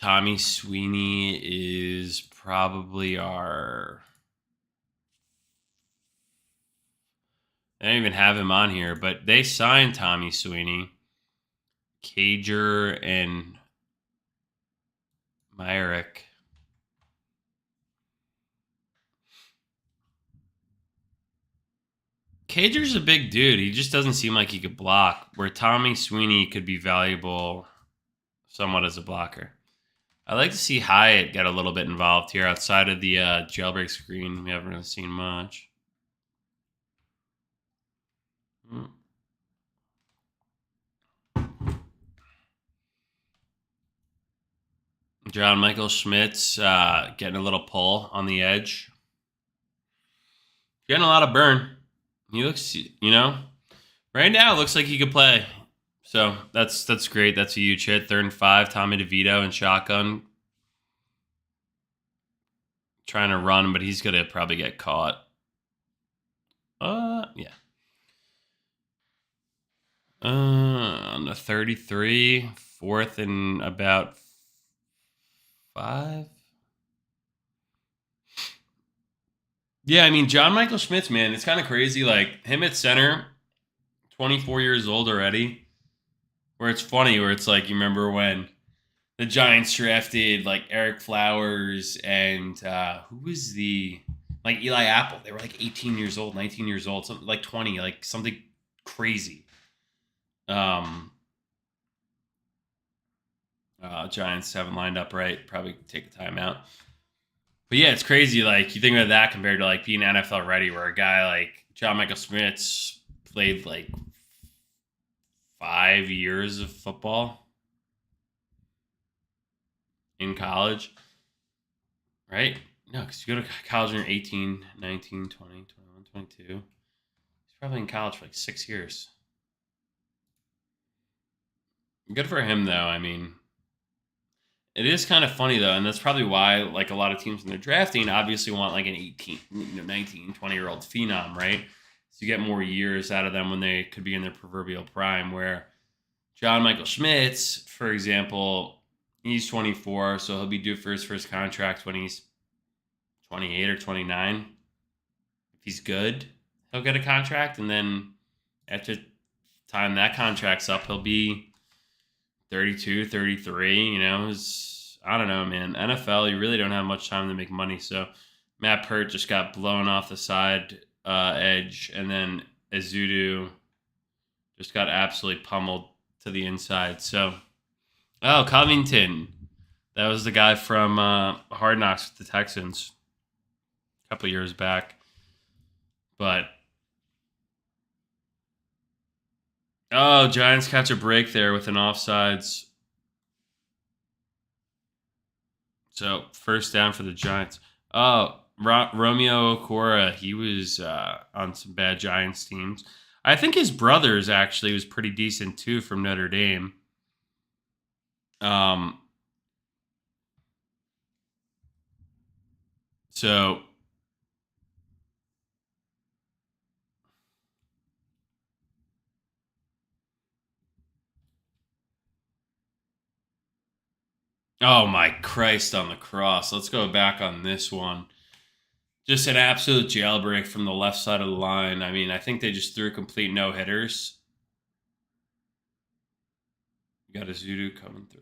Tommy Sweeney is probably our... I don't even have him on here, but they signed Tommy Sweeney, Cager, and Myrick. Cager's a big dude. He just doesn't seem like he could block, where Tommy Sweeney could be valuable somewhat as a blocker. I'd like to see Hyatt get a little bit involved here outside of the jailbreak screen. We haven't really seen much. John Michael Schmitz getting a little pull on the edge. Getting a lot of burn. He looks, right now it looks like he could play. So that's great. That's a huge hit. 3rd and 5, Tommy DeVito in shotgun. Trying to run, but he's going to probably get caught. Yeah. On the 33, 4th and about 5. Yeah, I mean, John Michael Schmitz, man, it's kind of crazy. Like, him at center, 24 years old already. Where it's funny, where it's like, you remember when the Giants drafted, like, Eric Flowers and who was like, Eli Apple. They were, like, 18 years old, 19 years old, something like 20, like, something crazy. Giants haven't lined up right. Probably take a timeout. But yeah, it's crazy. Like, you think about that compared to like being NFL ready, where a guy like John Michael Schmitz played like 5 years of football in college, right? No, because you go to college when you're 18, 19, 20, 21, 22. He's probably in college for like 6 years. Good for him, though. I mean, it is kind of funny, though, and that's probably why, like, a lot of teams when they're drafting obviously want, like, an 18, 19, 20-year-old phenom, right? So you get more years out of them when they could be in their proverbial prime, where John Michael Schmitz, for example, he's 24, so he'll be due for his first contract when he's 28 or 29. If he's good, he'll get a contract, and then after time that contract's up, he'll be 32, 33, I don't know, man. NFL, you really don't have much time to make money. So Matt Pert just got blown off the side edge, and then Azudu just got absolutely pummeled to the inside. So, Covington. That was the guy from Hard Knocks with the Texans a couple years back. But, Giants catch a break there with an offsides. So, first down for the Giants. Romeo Okora, he was on some bad Giants teams. I think his brothers actually was pretty decent too from Notre Dame. So oh my Christ on the cross. Let's go back on this one. Just an absolute jailbreak from the left side of the line. I mean, I think they just threw complete no-hitters. You got a Zudu coming through.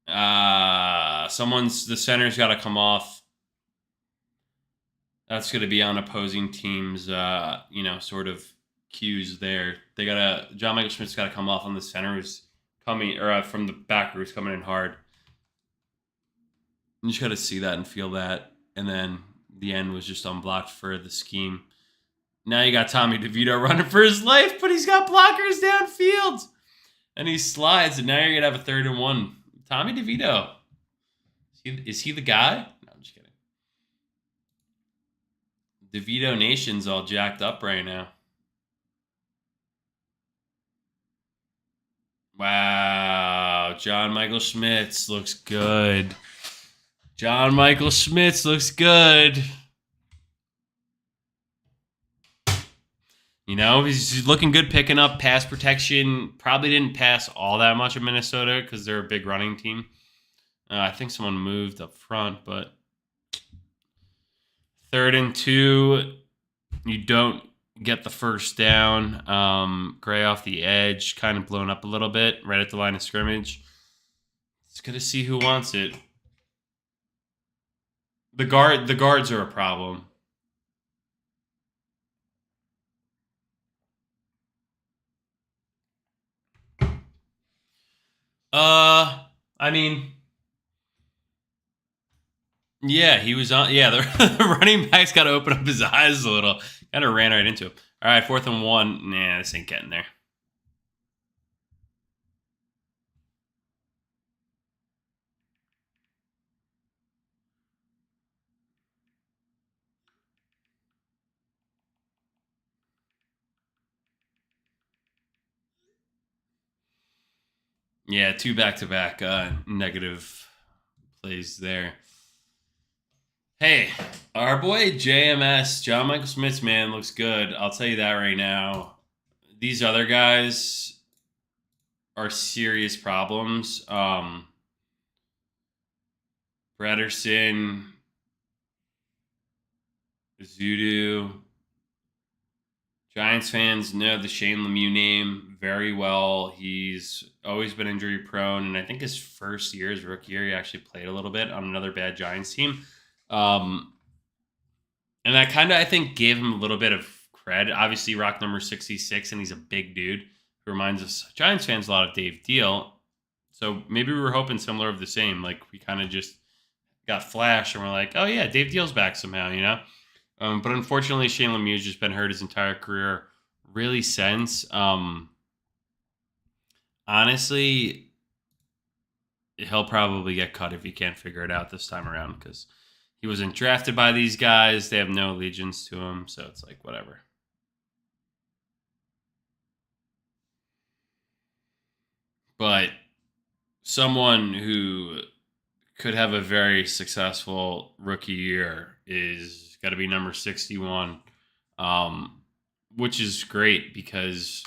The center's got to come off. That's going to be on opposing teams, sort of cues there. John Michael Schmidt's got to come off on the center who's coming, or from the back who's coming in hard. You just got to see that and feel that. And then the end was just unblocked for the scheme. Now you got Tommy DeVito running for his life, but he's got blockers downfield. And he slides, and now you're going to have a 3rd and 1. Tommy DeVito. Is he the guy? No, I'm just kidding. DeVito Nation's all jacked up right now. Wow. John Michael Schmitz looks good. John Michael Schmitz looks good. You know, he's looking good picking up pass protection. Probably didn't pass all that much in Minnesota because they're a big running team. I think someone moved up front, but 3rd and 2, you don't get the first down. Gray off the edge, kind of blown up a little bit right at the line of scrimmage. It's good to see who wants it. The guards are a problem. I mean, yeah, he was on. Yeah, the running back's got to open up his eyes a little. Kind of ran right into him. All right, 4th and 1. Nah, this ain't getting there. Yeah, 2 back-to-back negative plays there. Hey, our boy JMS, John Michael Schmitz, man, looks good. I'll tell you that right now. These other guys are serious problems. Brederson, Zudu. Giants fans know the Shane Lemieux name very well. He's always been injury prone, and I think his first year, his rookie year, he actually played a little bit on another bad Giants team. And that kind of, I think, gave him a little bit of cred. Obviously, rock number 66, and he's a big dude who reminds us, Giants fans, a lot of Dave Deal. So maybe we were hoping similar of the same. Like, we kind of just got flash, and we're like, oh, yeah, Dave Deal's back somehow, you know? But unfortunately, Shane Lemieux's just been hurt his entire career, really since. Honestly, he'll probably get cut if he can't figure it out this time around because he wasn't drafted by these guys. They have no allegiance to him, so it's like, whatever. But someone who could have a very successful rookie year is got to be number 61, which is great because,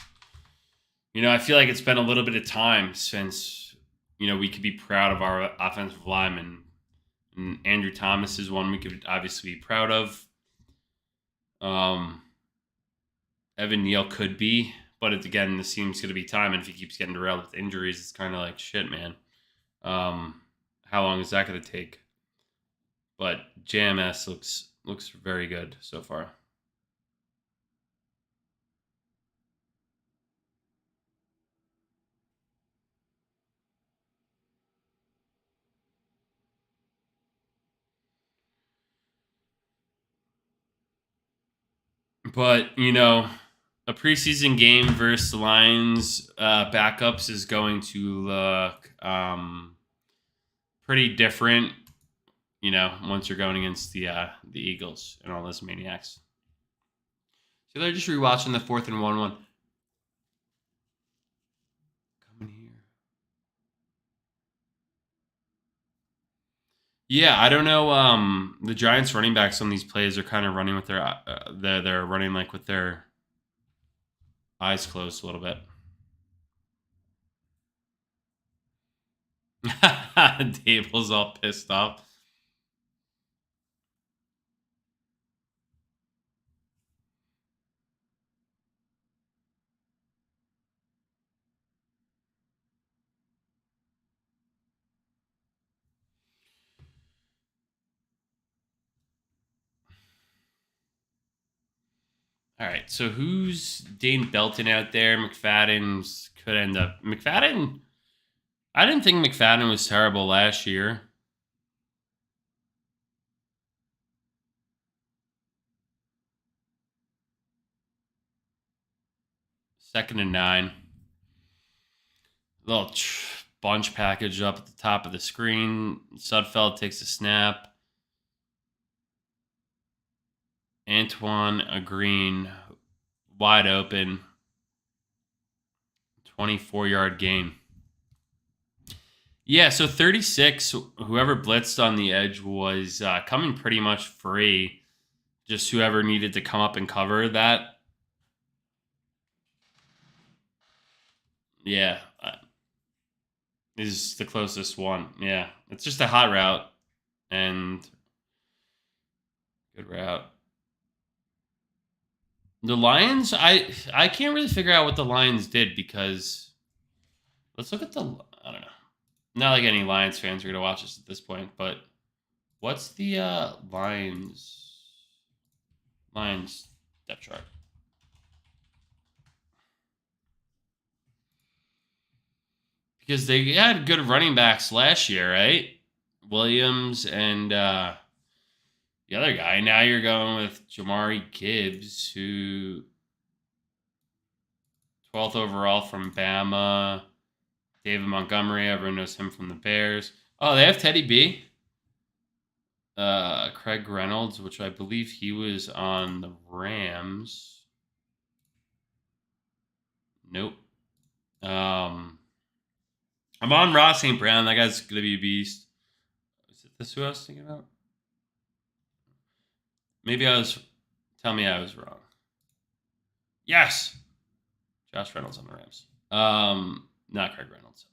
I feel like it's been a little bit of time since, we could be proud of our offensive linemen. And Andrew Thomas is one we could obviously be proud of. Evan Neal could be, but again, this seems going to be time. And if he keeps getting derailed with injuries, it's kind of like, shit, man. How long is that going to take? But JMS looks very good so far. But, a preseason game versus the Lions backups is going to look pretty different, once you're going against the Eagles and all those maniacs. So they're just rewatching the 4th and 1-1. Coming here. Yeah, I don't know. The Giants running backs on these plays are kind of running with they're running like with their eyes closed a little bit. Dable's all pissed off. All right, so who's Dane Belton out there? McFadden's could end up. McFadden, I didn't think McFadden was terrible last year. Second and 9. Little bunch package up at the top of the screen. Sudfeld takes a snap. Antoine Green, wide open. 24-yard gain. Yeah, so 36, whoever blitzed on the edge was coming pretty much free. Just whoever needed to come up and cover that. Yeah, is the closest one. Yeah, it's just a hot route and good route. The Lions, I can't really figure out what the Lions did because let's look at the, I don't know. Not like any Lions fans are going to watch this at this point, but what's the Lions depth chart? Because they had good running backs last year, right? Williams and the other guy. Now you're going with Jamari Gibbs, who 12th overall from Bama. David Montgomery, everyone knows him from the Bears. Oh, they have Teddy B. Craig Reynolds, which I believe he was on the Rams. Nope. I'm on Ross St. Brown. That guy's going to be a beast. Is it this who I was thinking about? Maybe tell me I was wrong. Yes! Josh Reynolds on the Rams. Not Craig Reynolds.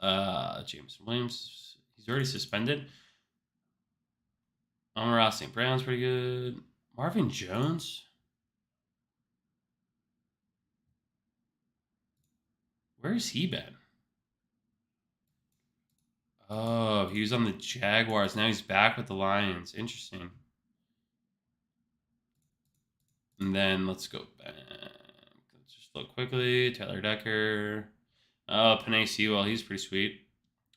Jameson Williams. He's already suspended. Amon-Ra St. Brown's pretty good. Marvin Jones. Where's he been? Oh, he was on the Jaguars. Now he's back with the Lions. Interesting. And then let's go back. Let's just look quickly. Tyler Decker. Oh, Penei Sewell. He's pretty sweet.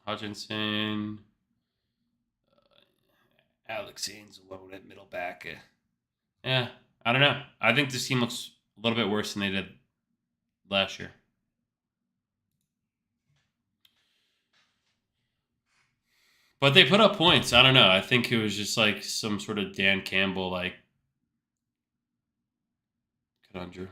Hutchinson. Alex Haynes alone at middle back. Yeah, I don't know. I think this team looks a little bit worse than they did last year. But they put up points. I don't know. I think it was just like some sort of Dan Campbell like conundrum.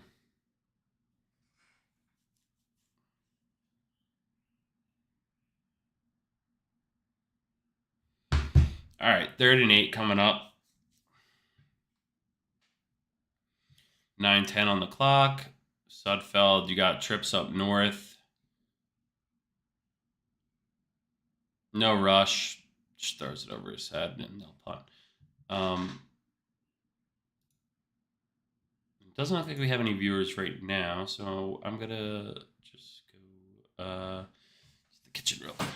All right, 3rd and 8 coming up. 9:10 on the clock. Sudfeld, you got trips up north. No rush. Just throws it over his head and they'll punt. It doesn't look like we have any viewers right now, so I'm going to just go to the kitchen real quick.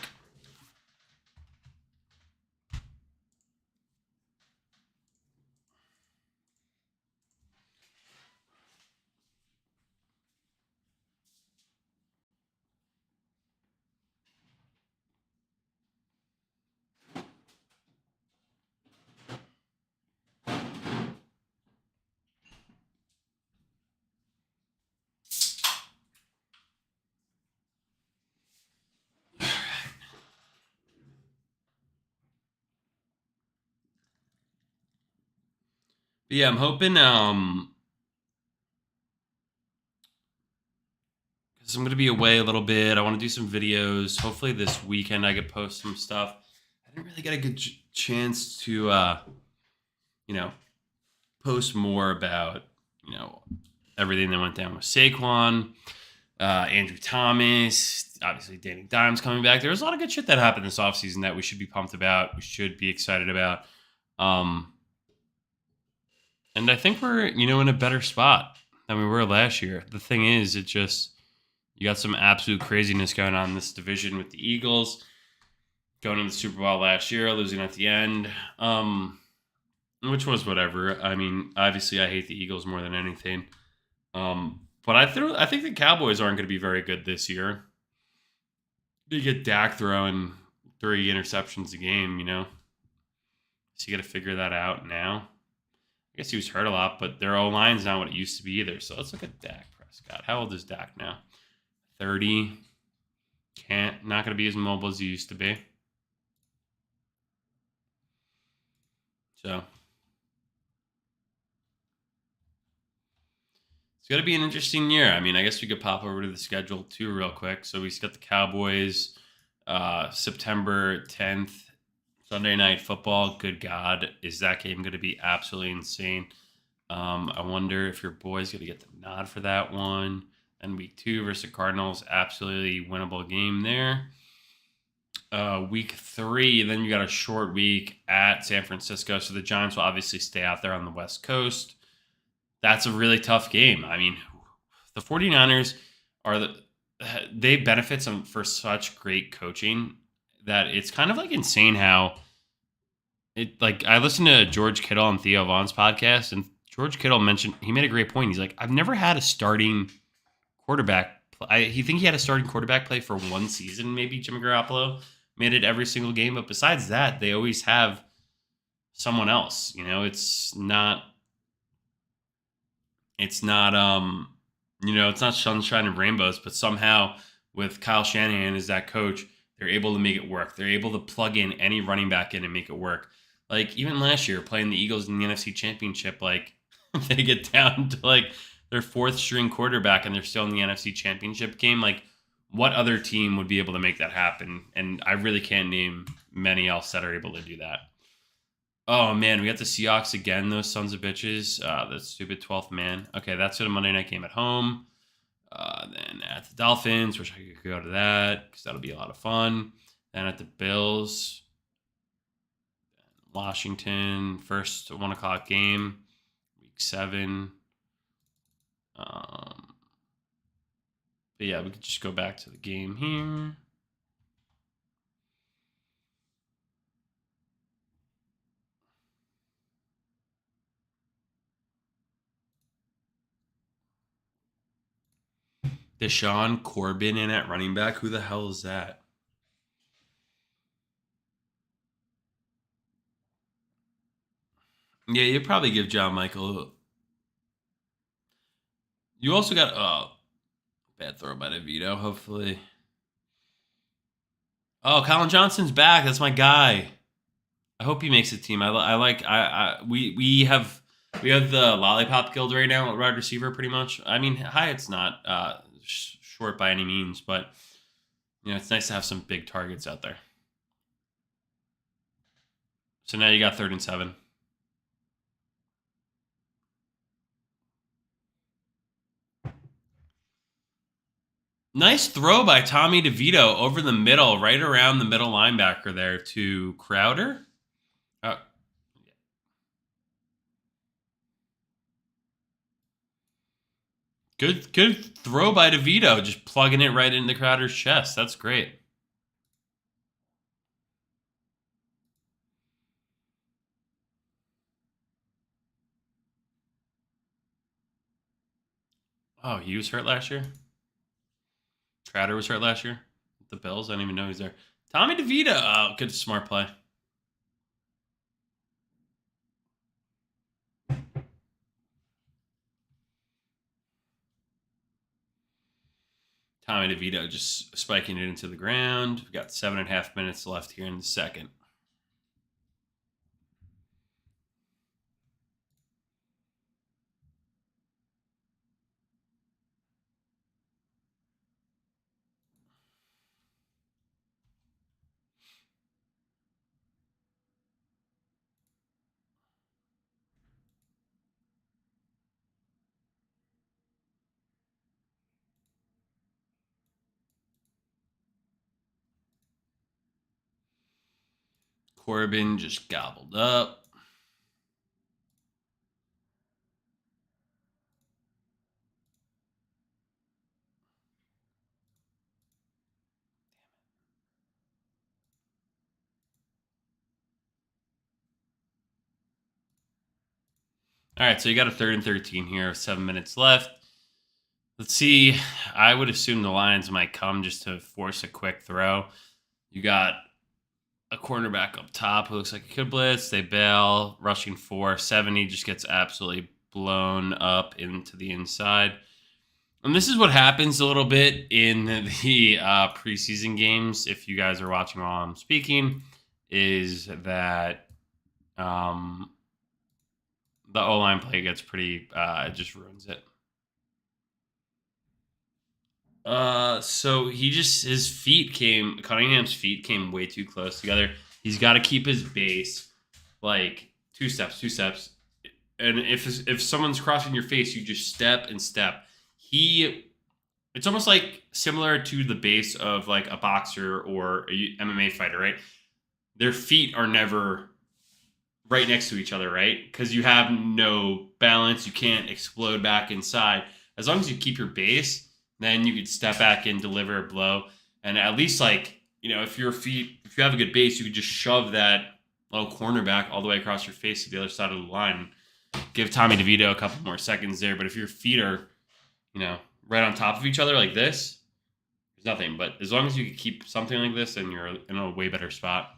But yeah, I'm hoping because I'm gonna be away a little bit. I want to do some videos. Hopefully this weekend I could post some stuff. I didn't really get a good chance to post more about everything that went down with Saquon, Andrew Thomas, obviously Danny Dimes coming back. There was a lot of good shit that happened this offseason that we should be pumped about. We should be excited about. And I think we're, in a better spot than we were last year. The thing is, you got some absolute craziness going on in this division with the Eagles going to the Super Bowl last year, losing at the end, which was whatever. I mean, obviously I hate the Eagles more than anything. But I think the Cowboys aren't going to be very good this year. You get Dak throwing 3 interceptions a game, So you got to figure that out now. I guess he was hurt a lot, but their O line's not what it used to be either. So let's look at Dak Prescott. How old is Dak now? 30. Not going to be as mobile as he used to be. So it's going to be an interesting year. I mean, I guess we could pop over to the schedule too, real quick. So we got the Cowboys, September 10th, Sunday Night Football. Good God, is that game going to be absolutely insane? I wonder if your boy's going to get the nod for that one. And week 2 versus the Cardinals, absolutely winnable game there. Week 3, then you got a short week at San Francisco. So the Giants will obviously stay out there on the West Coast. That's a really tough game. I mean, the 49ers they benefit for such great coaching that it's kind of like insane how I listened to George Kittle and Theo Vaughn's podcast, and George Kittle he made a great point. He's like, I've never had a starting quarterback. He had a starting quarterback play for one season. Maybe Jimmy Garoppolo made it every single game, but besides that, they always have someone else. It's not it's not sunshine and rainbows, but somehow with Kyle Shanahan as that coach, they're able to make it work. They're able to plug in any running back in and make it work. Like even last year playing the Eagles in the NFC Championship, like they get down to their 4th string quarterback and they're still in the NFC Championship game. Like what other team would be able to make that happen? And I really can't name many else that are able to do that. Oh man, we got the Seahawks again, those sons of bitches. The stupid 12th man. Okay, that's a Monday night game at home. Then at the Dolphins, wish I could go to that because that'll be a lot of fun. Then at the Bills, Washington, first 1:00 game, week 7. But yeah, we could just go back to the game here. Deshaun Corbin in at running back. Who the hell is that? Yeah, you'd probably give John Michael. You also got bad throw by DeVito. Hopefully. Oh, Colin Johnson's back. That's my guy. I hope he makes the team. We have the Lollipop Guild right now at wide receiver pretty much. I mean, Hyatt's not short by any means, but it's nice to have some big targets out there. So now you got 3rd and 7. Nice throw by Tommy DeVito over the middle, right around the middle linebacker there to Crowder. Good throw by DeVito, just plugging it right into Crowder's chest. That's great. Oh, he was hurt last year? Crowder was hurt last year? The Bills? I don't even know he's there. Tommy DeVito. Oh, good smart play. Tommy DeVito just spiking it into the ground. We've got 7.5 minutes left here in the second. Corbin just gobbled up. All right, so you got a 3rd and 13 here, 7 minutes left. Let's see. I would assume the Lions might come just to force a quick throw. You got a cornerback up top who looks like he could blitz. They bail, rushing 470, just gets absolutely blown up into the inside. And this is what happens a little bit in the preseason games. If you guys are watching while I'm speaking, is that the O-line play gets pretty, it just ruins it. So Cunningham's feet came way too close together. He's got to keep his base like two steps. And if someone's crossing your face, you just step and step. It's almost like similar to the base of like a boxer or a MMA fighter, right? Their feet are never right next to each other, right? Because you have no balance. You can't explode back inside. As long as you keep your base, then you could step back and deliver a blow. And at least, like, if you have a good base, you could just shove that little cornerback all the way across your face to the other side of the line. Give Tommy DeVito a couple more seconds there. But if your feet are, right on top of each other like this, there's nothing. But as long as you can keep something like this, then you're in a way better spot.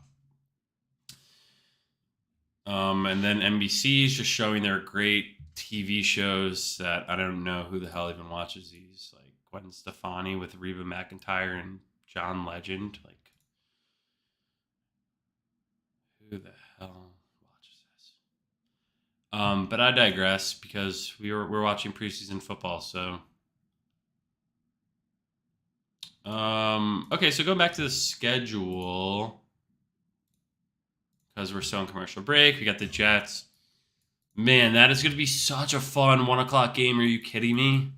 And then NBC is just showing their great TV shows that I don't know who the hell even watches these. Like Gwen Stefani with Reba McEntire and John Legend. Like, who the hell watches this? But I digress because we're watching preseason football. So, okay, so going back to the schedule. Because we're still in commercial break. We got the Jets. Man, that is going to be such a fun 1 o'clock game. Are you kidding me?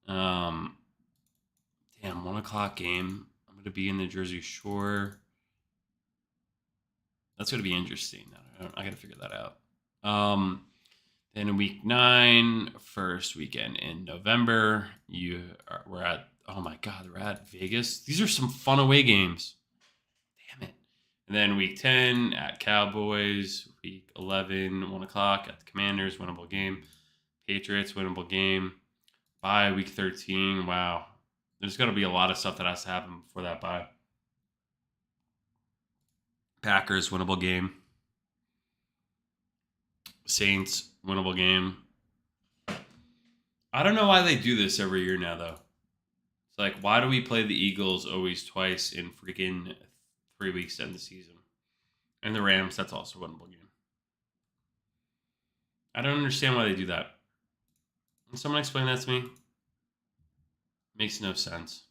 Damn, 1 o'clock game. I'm going to be in the Jersey Shore. That's going to be interesting. I got to figure that out. Then in week 9, first weekend in November, we're at Vegas. These are some fun away games. Damn it. And then week 10 at Cowboys, week 11, 1 o'clock at the Commanders, winnable game. Patriots, winnable game. Bye, week 13. Wow. There's going to be a lot of stuff that has to happen before that bye. Packers, winnable game. Saints, winnable game. I don't know why they do this every year now, though. It's like, why do we play the Eagles always twice in freaking 3 weeks to end the season? And the Rams, that's also a winnable game. I don't understand why they do that. Can someone explain that to me? Makes no sense.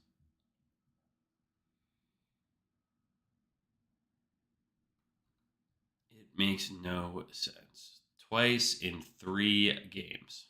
It makes no sense. Twice in 3 games.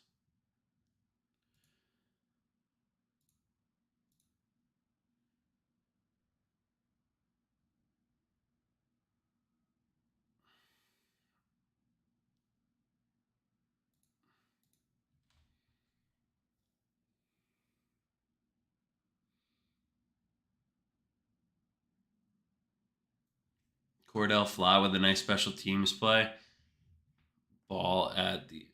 Cordell Fly with a nice special teams play. Ball at the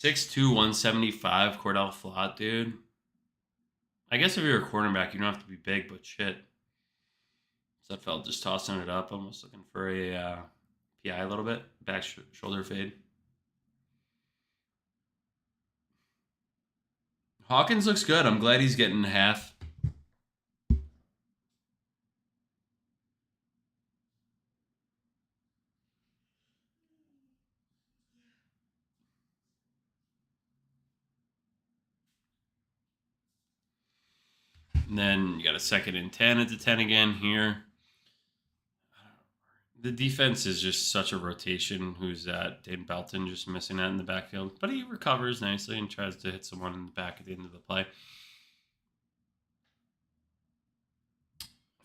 6'2", 175. Cordell Flott, dude. I guess if you're a cornerback, you don't have to be big, but shit. Sudfeld just tossing it up, almost looking for a PI a little bit. Back shoulder fade. Hawkins looks good. I'm glad he's getting half. And then you got a 2nd and 10 at the 10 again here. The defense is just such a rotation. Who's that? Dane Belton just missing that in the backfield. But he recovers nicely and tries to hit someone in the back at the end of the play.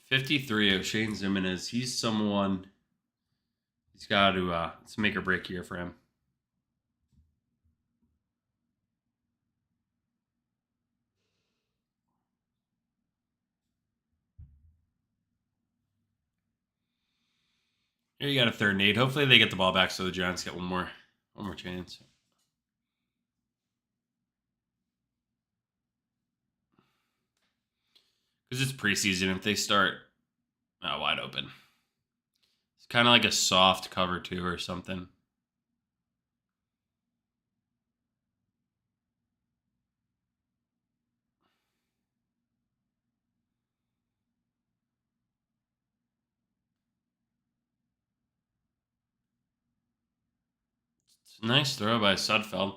53, O'Shane Zimenez. He's someone. He's got to. It's a make or break year for him. Here you got a 3rd and 8. Hopefully they get the ball back so the Giants get one more chance. Because it's preseason. If they start wide open, it's kind of like a soft cover 2 or something. It's a nice throw by Sudfeld.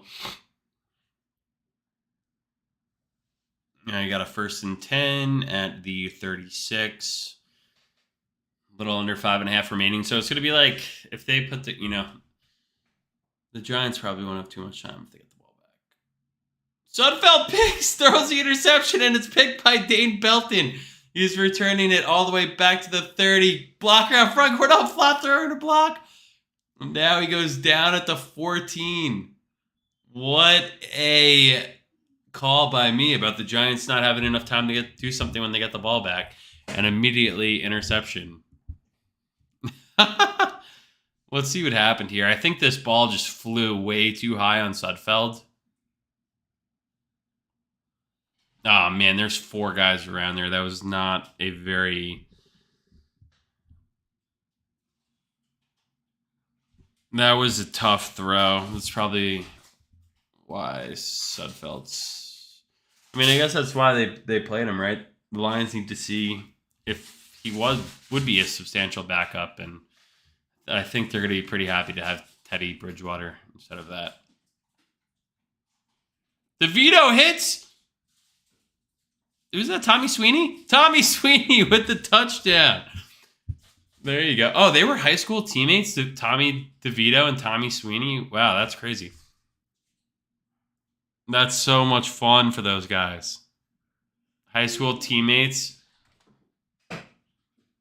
Now you got a 1st and 10 at the 36. A little under 5.5 remaining. So it's going to be like if they put the, the Giants probably won't have too much time if they get the ball back. Sudfeld picks, throws the interception, and it's picked by Dane Belton. He's returning it all the way back to the 30. Blocker out front, Cordell Flott throwing a block. And now he goes down at the 14. What a call by me about the Giants not having enough time to do something when they get the ball back. And immediately interception. Let's see what happened here. I think this ball just flew way too high on Sudfeld. Oh, man, there's 4 guys around there. That was not a very... That was a tough throw. That's probably why Sudfeld's... I mean, I guess that's why they played him, right? The Lions need to see if he would be a substantial backup, and I think they're going to be pretty happy to have Teddy Bridgewater instead of that. DeVito hits... Who's that? Tommy Sweeney? Tommy Sweeney with the touchdown. There you go. Oh, they were high school teammates, Tommy DeVito and Tommy Sweeney. Wow, that's crazy. That's so much fun for those guys. High school teammates.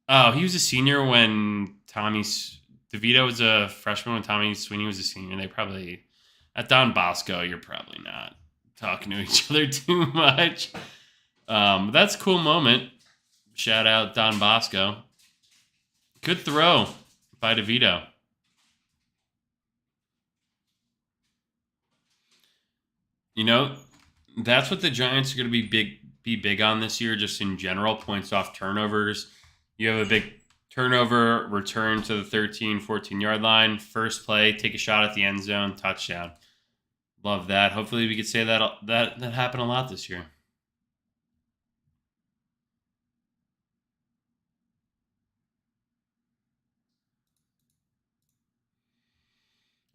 Oh, he was a senior when DeVito was a freshman when Tommy Sweeney was a senior. They probably, at Don Bosco, you're probably not talking to each other too much. That's a cool moment. Shout out Don Bosco. Good throw by DeVito. That's what the Giants are going to be big on this year, just in general, points off turnovers. You have a big turnover, return to the 13, 14-yard line. First play, take a shot at the end zone, touchdown. Love that. Hopefully we could say that happened a lot this year.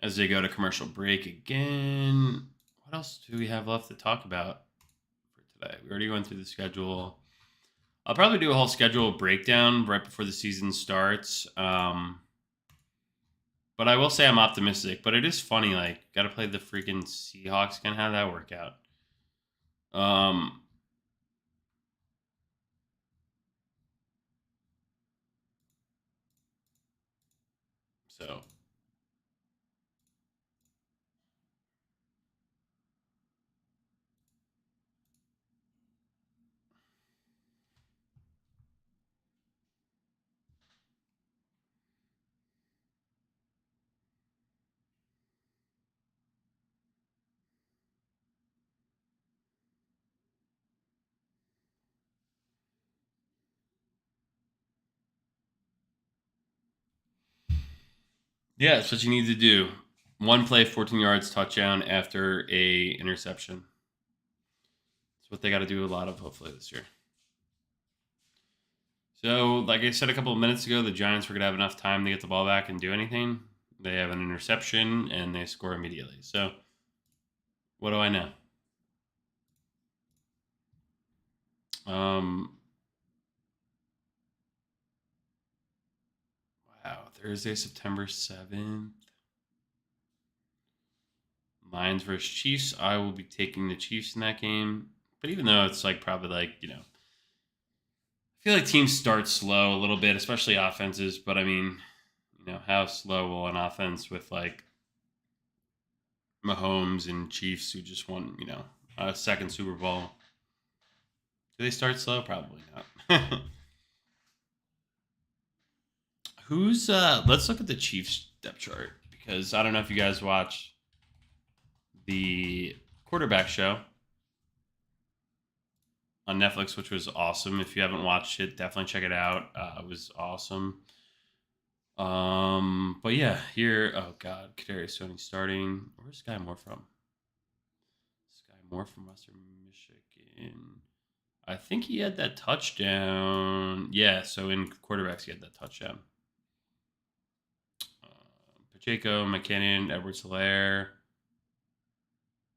As they go to commercial break again. What else do we have left to talk about for today? We already went through the schedule. I'll probably do a whole schedule breakdown right before the season starts. But I will say I'm optimistic. But it is funny, got to play the freaking Seahawks again. How did that work out? So... Yeah, that's what you need to do. One play, 14 yards, touchdown after a interception. That's what they got to do a lot of, hopefully, this year. So, like I said a couple of minutes ago, the Giants were going to have enough time to get the ball back and do anything. They have an interception, and they score immediately. So, what do I know? Wow, Thursday, September 7th. Lions versus Chiefs. I will be taking the Chiefs in that game. But even though it's probably I feel like teams start slow a little bit, especially offenses. But I mean, how slow will an offense with Mahomes and Chiefs, who just won, a second Super Bowl? Do they start slow? Probably not. Let's look at the Chiefs depth chart, because I don't know if you guys watch the quarterback show. on Netflix, which was awesome. If you haven't watched it, definitely check it out. It was awesome. But yeah, here, oh god, Kadarius Toney starting. Where's Sky Moore from? Sky Moore from Western Michigan. I think he had that touchdown. Yeah, so in quarterbacks, he had that touchdown. Pacheco, McKinnon, Edwards-Helaire,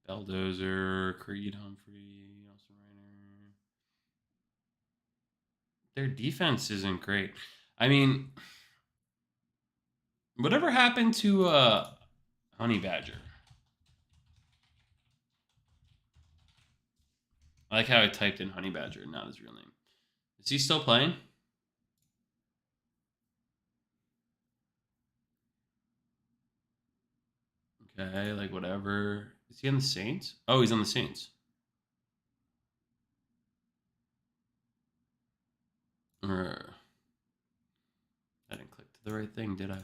Beldozer, Creed Humphrey, Austin Reiner. Their defense isn't great. I mean, whatever happened to Honey Badger? I like how I typed in Honey Badger, not his real name. Is he still playing? Okay, like whatever. Is he on the Saints? Oh, he's on the Saints. I didn't click to the right thing, did I?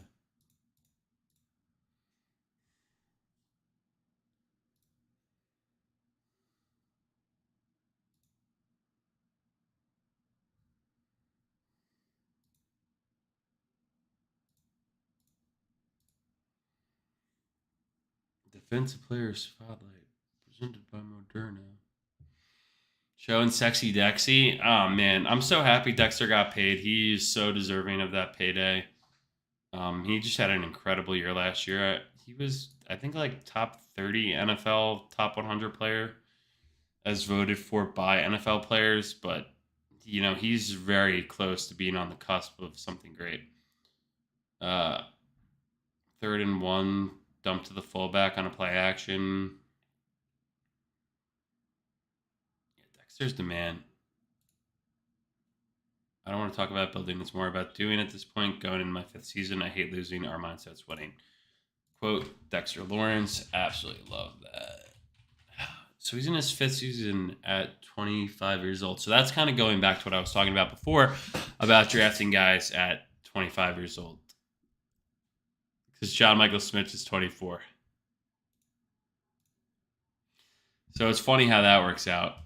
Defensive Player Spotlight, presented by Moderna. Showing Sexy Dexy. Oh, man. I'm so happy Dexter got paid. He's so deserving of that payday. He just had an incredible year last year. He was, I think, like top 30 NFL, top 100 player as voted for by NFL players. But, he's very close to being on the cusp of something great. 3rd and 1, dump to the fullback on a play action. Yeah, Dexter's the man. I don't want to talk about building. It's more about doing at this point. Going in my 5th season, I hate losing. Our mindset's winning. Quote, Dexter Lawrence. Absolutely love that. So he's in his 5th season at 25 years old. So that's kind of going back to what I was talking about before about drafting guys at 25 years old. Because John Michael Smith is 24. So it's funny how that works out.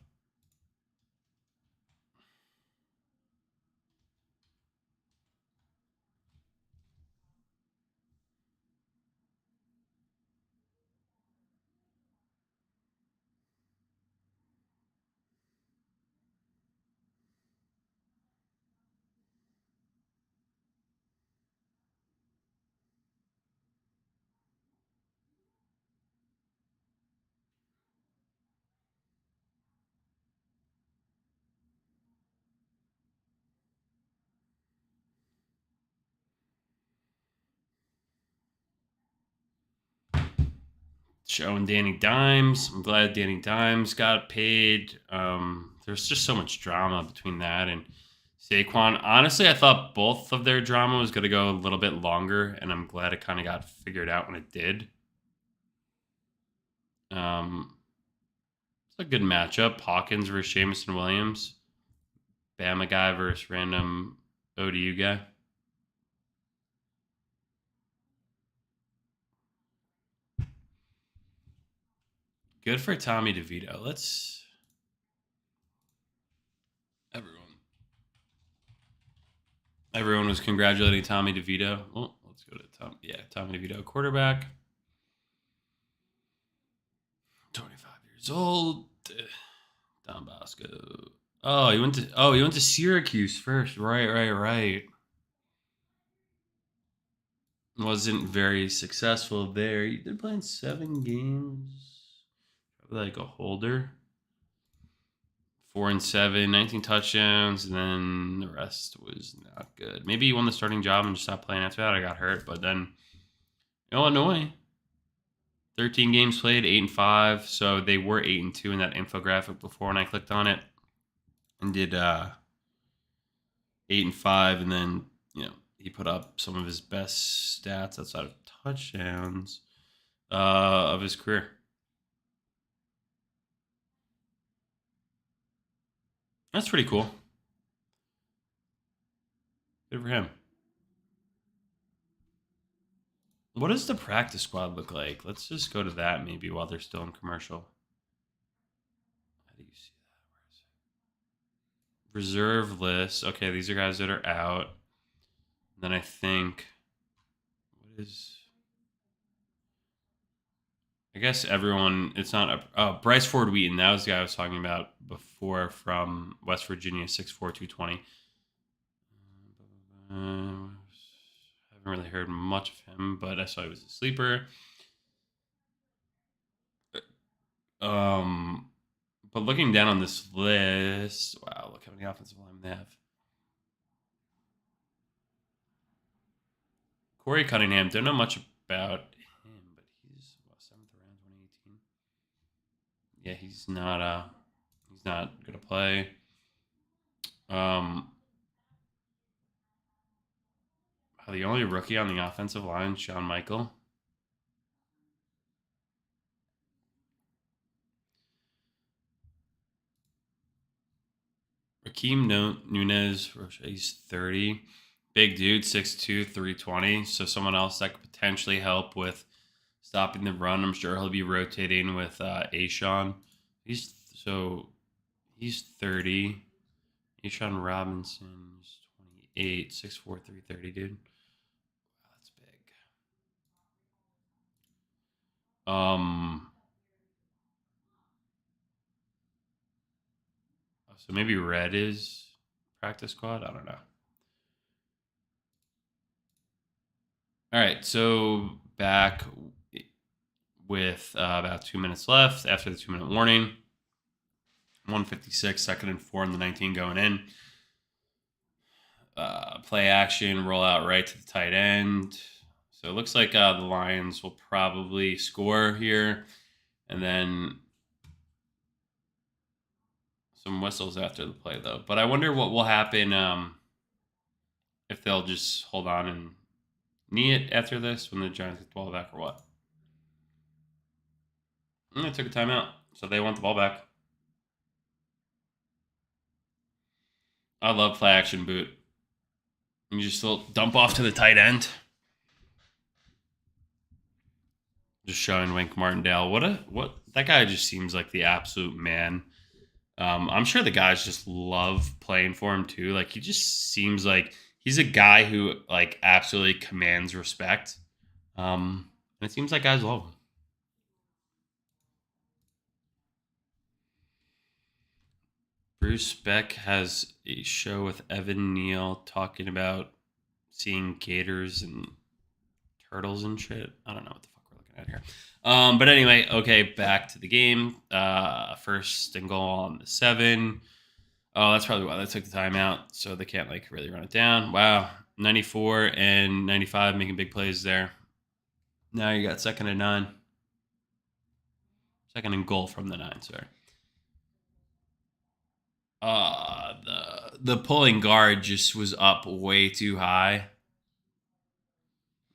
Showing Danny Dimes. I'm glad Danny Dimes got paid. There's just so much drama between that and Saquon. Honestly, I thought both of their drama was going to go a little bit longer, and I'm glad it kind of got figured out when it did. It's a good matchup. Hawkins versus Jameson Williams. Bama guy versus random ODU guy. Good for Tommy DeVito. Everyone was congratulating Tommy DeVito. Well, let's go to Tommy DeVito, quarterback. 25 years old. Don Bosco. He went to Syracuse first. Right. Wasn't very successful there. He did play in 7 games. Probably like a holder. 4-7, 19 touchdowns, and then the rest was not good. Maybe he won the starting job and just stopped playing after that. I got hurt, but then Illinois, 13 games played, 8-5. So they were 8-2 in that infographic before, and I clicked on it and did 8-5, and then he put up some of his best stats outside of touchdowns of his career. That's pretty cool. Good for him. What does the practice squad look like? Let's just go to that maybe while they're still in commercial. How do you see that? Where is it? reserve list. Okay, these are guys that are out. Then I think, what is? I guess everyone. It's not. Bryce Ford Wheaton. That was the guy I was talking about before from West Virginia, 6'4", 220. Haven't really heard much of him, but I saw he was a sleeper. But looking down on this list, wow, look how many offensive linemen they have. Corey Cunningham, don't know much about him, but he's what, 7th round, 2018. Yeah, he's not gonna play. The only rookie on the offensive line, Shawn Michael. Raheem Nunez, he's 30. Big dude, 6'2", 320. So someone else that could potentially help with stopping the run. I'm sure he'll be rotating with Ashawn. He's 30. Ashawn Robinson's 28, 6'4", 330, dude. Wow, that's big. So maybe Red is practice squad. I don't know. All right, so back with about 2 minutes left after the 2-minute warning. 156, 2nd and 4 in the 19 going in. Play action, roll out right to the tight end. So it looks like the Lions will probably score here. And then some whistles after the play, though. But I wonder what will happen if they'll just hold on and knee it after this when the Giants get the ball back or what. And they took a timeout, so they want the ball back. I love play action boot. You just dump off to the tight end. Just showing Wink Martindale. What that guy just seems like the absolute man. I'm sure the guys just love playing for him too. Like he just seems like he's a guy who like absolutely commands respect. And it seems like guys love him. Bruce Beck has a show with Evan Neal talking about seeing gators and turtles and shit. I don't know what the fuck we're looking at here. But anyway, okay, back to the game. First and goal on the 7. Oh, that's probably why they took the timeout, so they can't like really run it down. Wow, 94 and 95 making big plays there. Now you got 2nd and 9. 2nd and goal from the 9, sorry. The pulling guard just was up way too high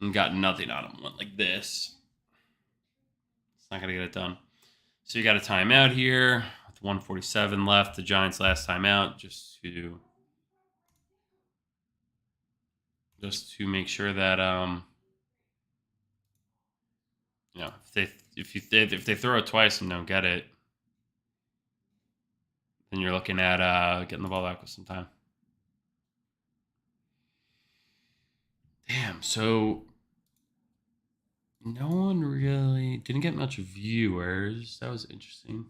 and got nothing on him. Went like this. It's not gonna get it done. So you got a timeout here with 1:47 left. The Giants' last timeout, just to make sure that you know if they throw it twice and don't get it, then you're looking at getting the ball back with some time. Damn, so no one really didn't get much viewers. That was interesting.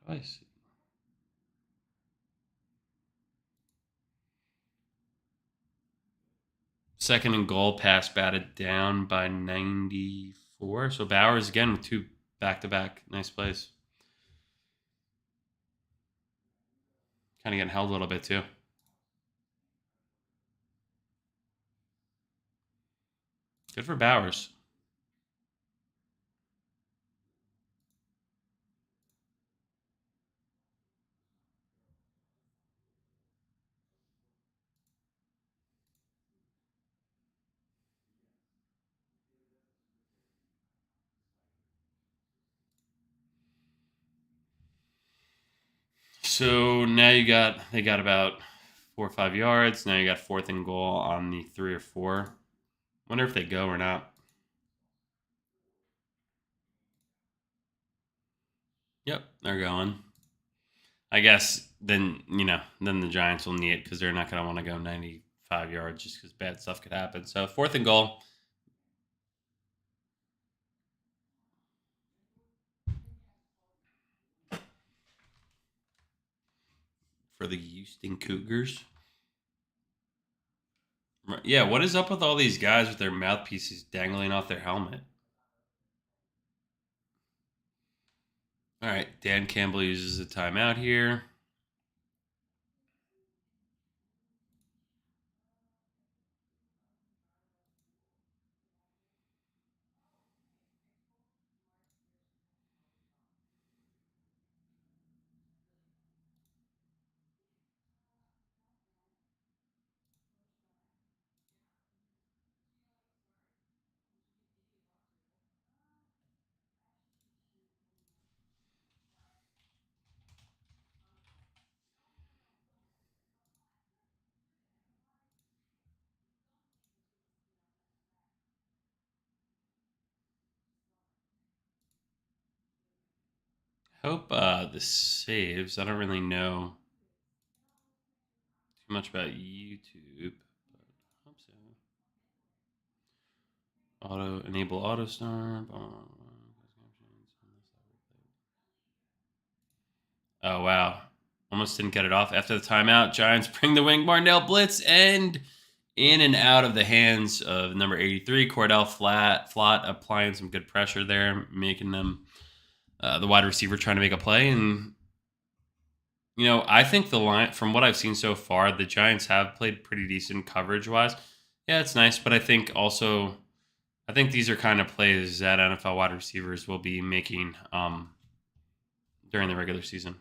How do I see? Second and goal, pass batted down by 94. So Bowers again with 2 back-to-back nice plays. Kind of getting held a little bit too. Good for Bowers. So now they got about 4 or 5 yards. Now you got 4th and goal on the 3 or 4. Wonder if they go or not. Yep, they're going. I guess then, then the Giants will need it because they're not going to want to go 95 yards just because bad stuff could happen. So 4th and goal. For the Houston Cougars. Yeah, what is up with all these guys with their mouthpieces dangling off their helmet? All right, Dan Campbell uses a timeout here. Hope this saves. I don't really know too much about YouTube, but I hope so. Enable auto start. Oh wow. Almost didn't get it off after the timeout. Giants bring the wing. Martindale blitz and in and out of the hands of number 83, Cordell Flott applying some good pressure there, making them the wide receiver trying to make a play. And I think the line, from what I've seen so far, the Giants have played pretty decent coverage wise. Yeah, it's nice, but I think these are kind of plays that NFL wide receivers will be making during the regular season.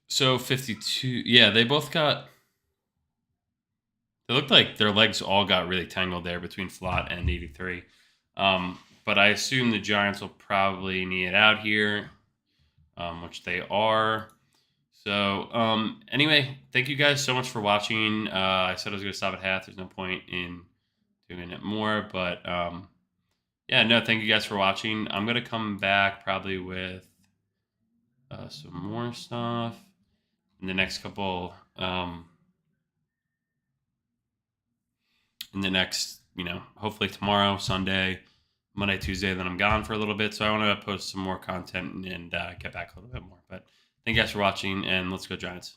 So 52, yeah, they both got. It looked like their legs all got really tangled there between Flott and 83. But I assume the Giants will probably knee it out here, which they are. So, anyway, thank you guys so much for watching. I said I was going to stop at half. There's no point in doing it more. But, yeah, no, thank you guys for watching. I'm going to come back probably with some more stuff in the next couple in the next, hopefully tomorrow, Sunday, Monday, Tuesday. Then I'm gone for a little bit. So I want to post some more content and get back a little bit more. But thank you guys for watching, and let's go Giants.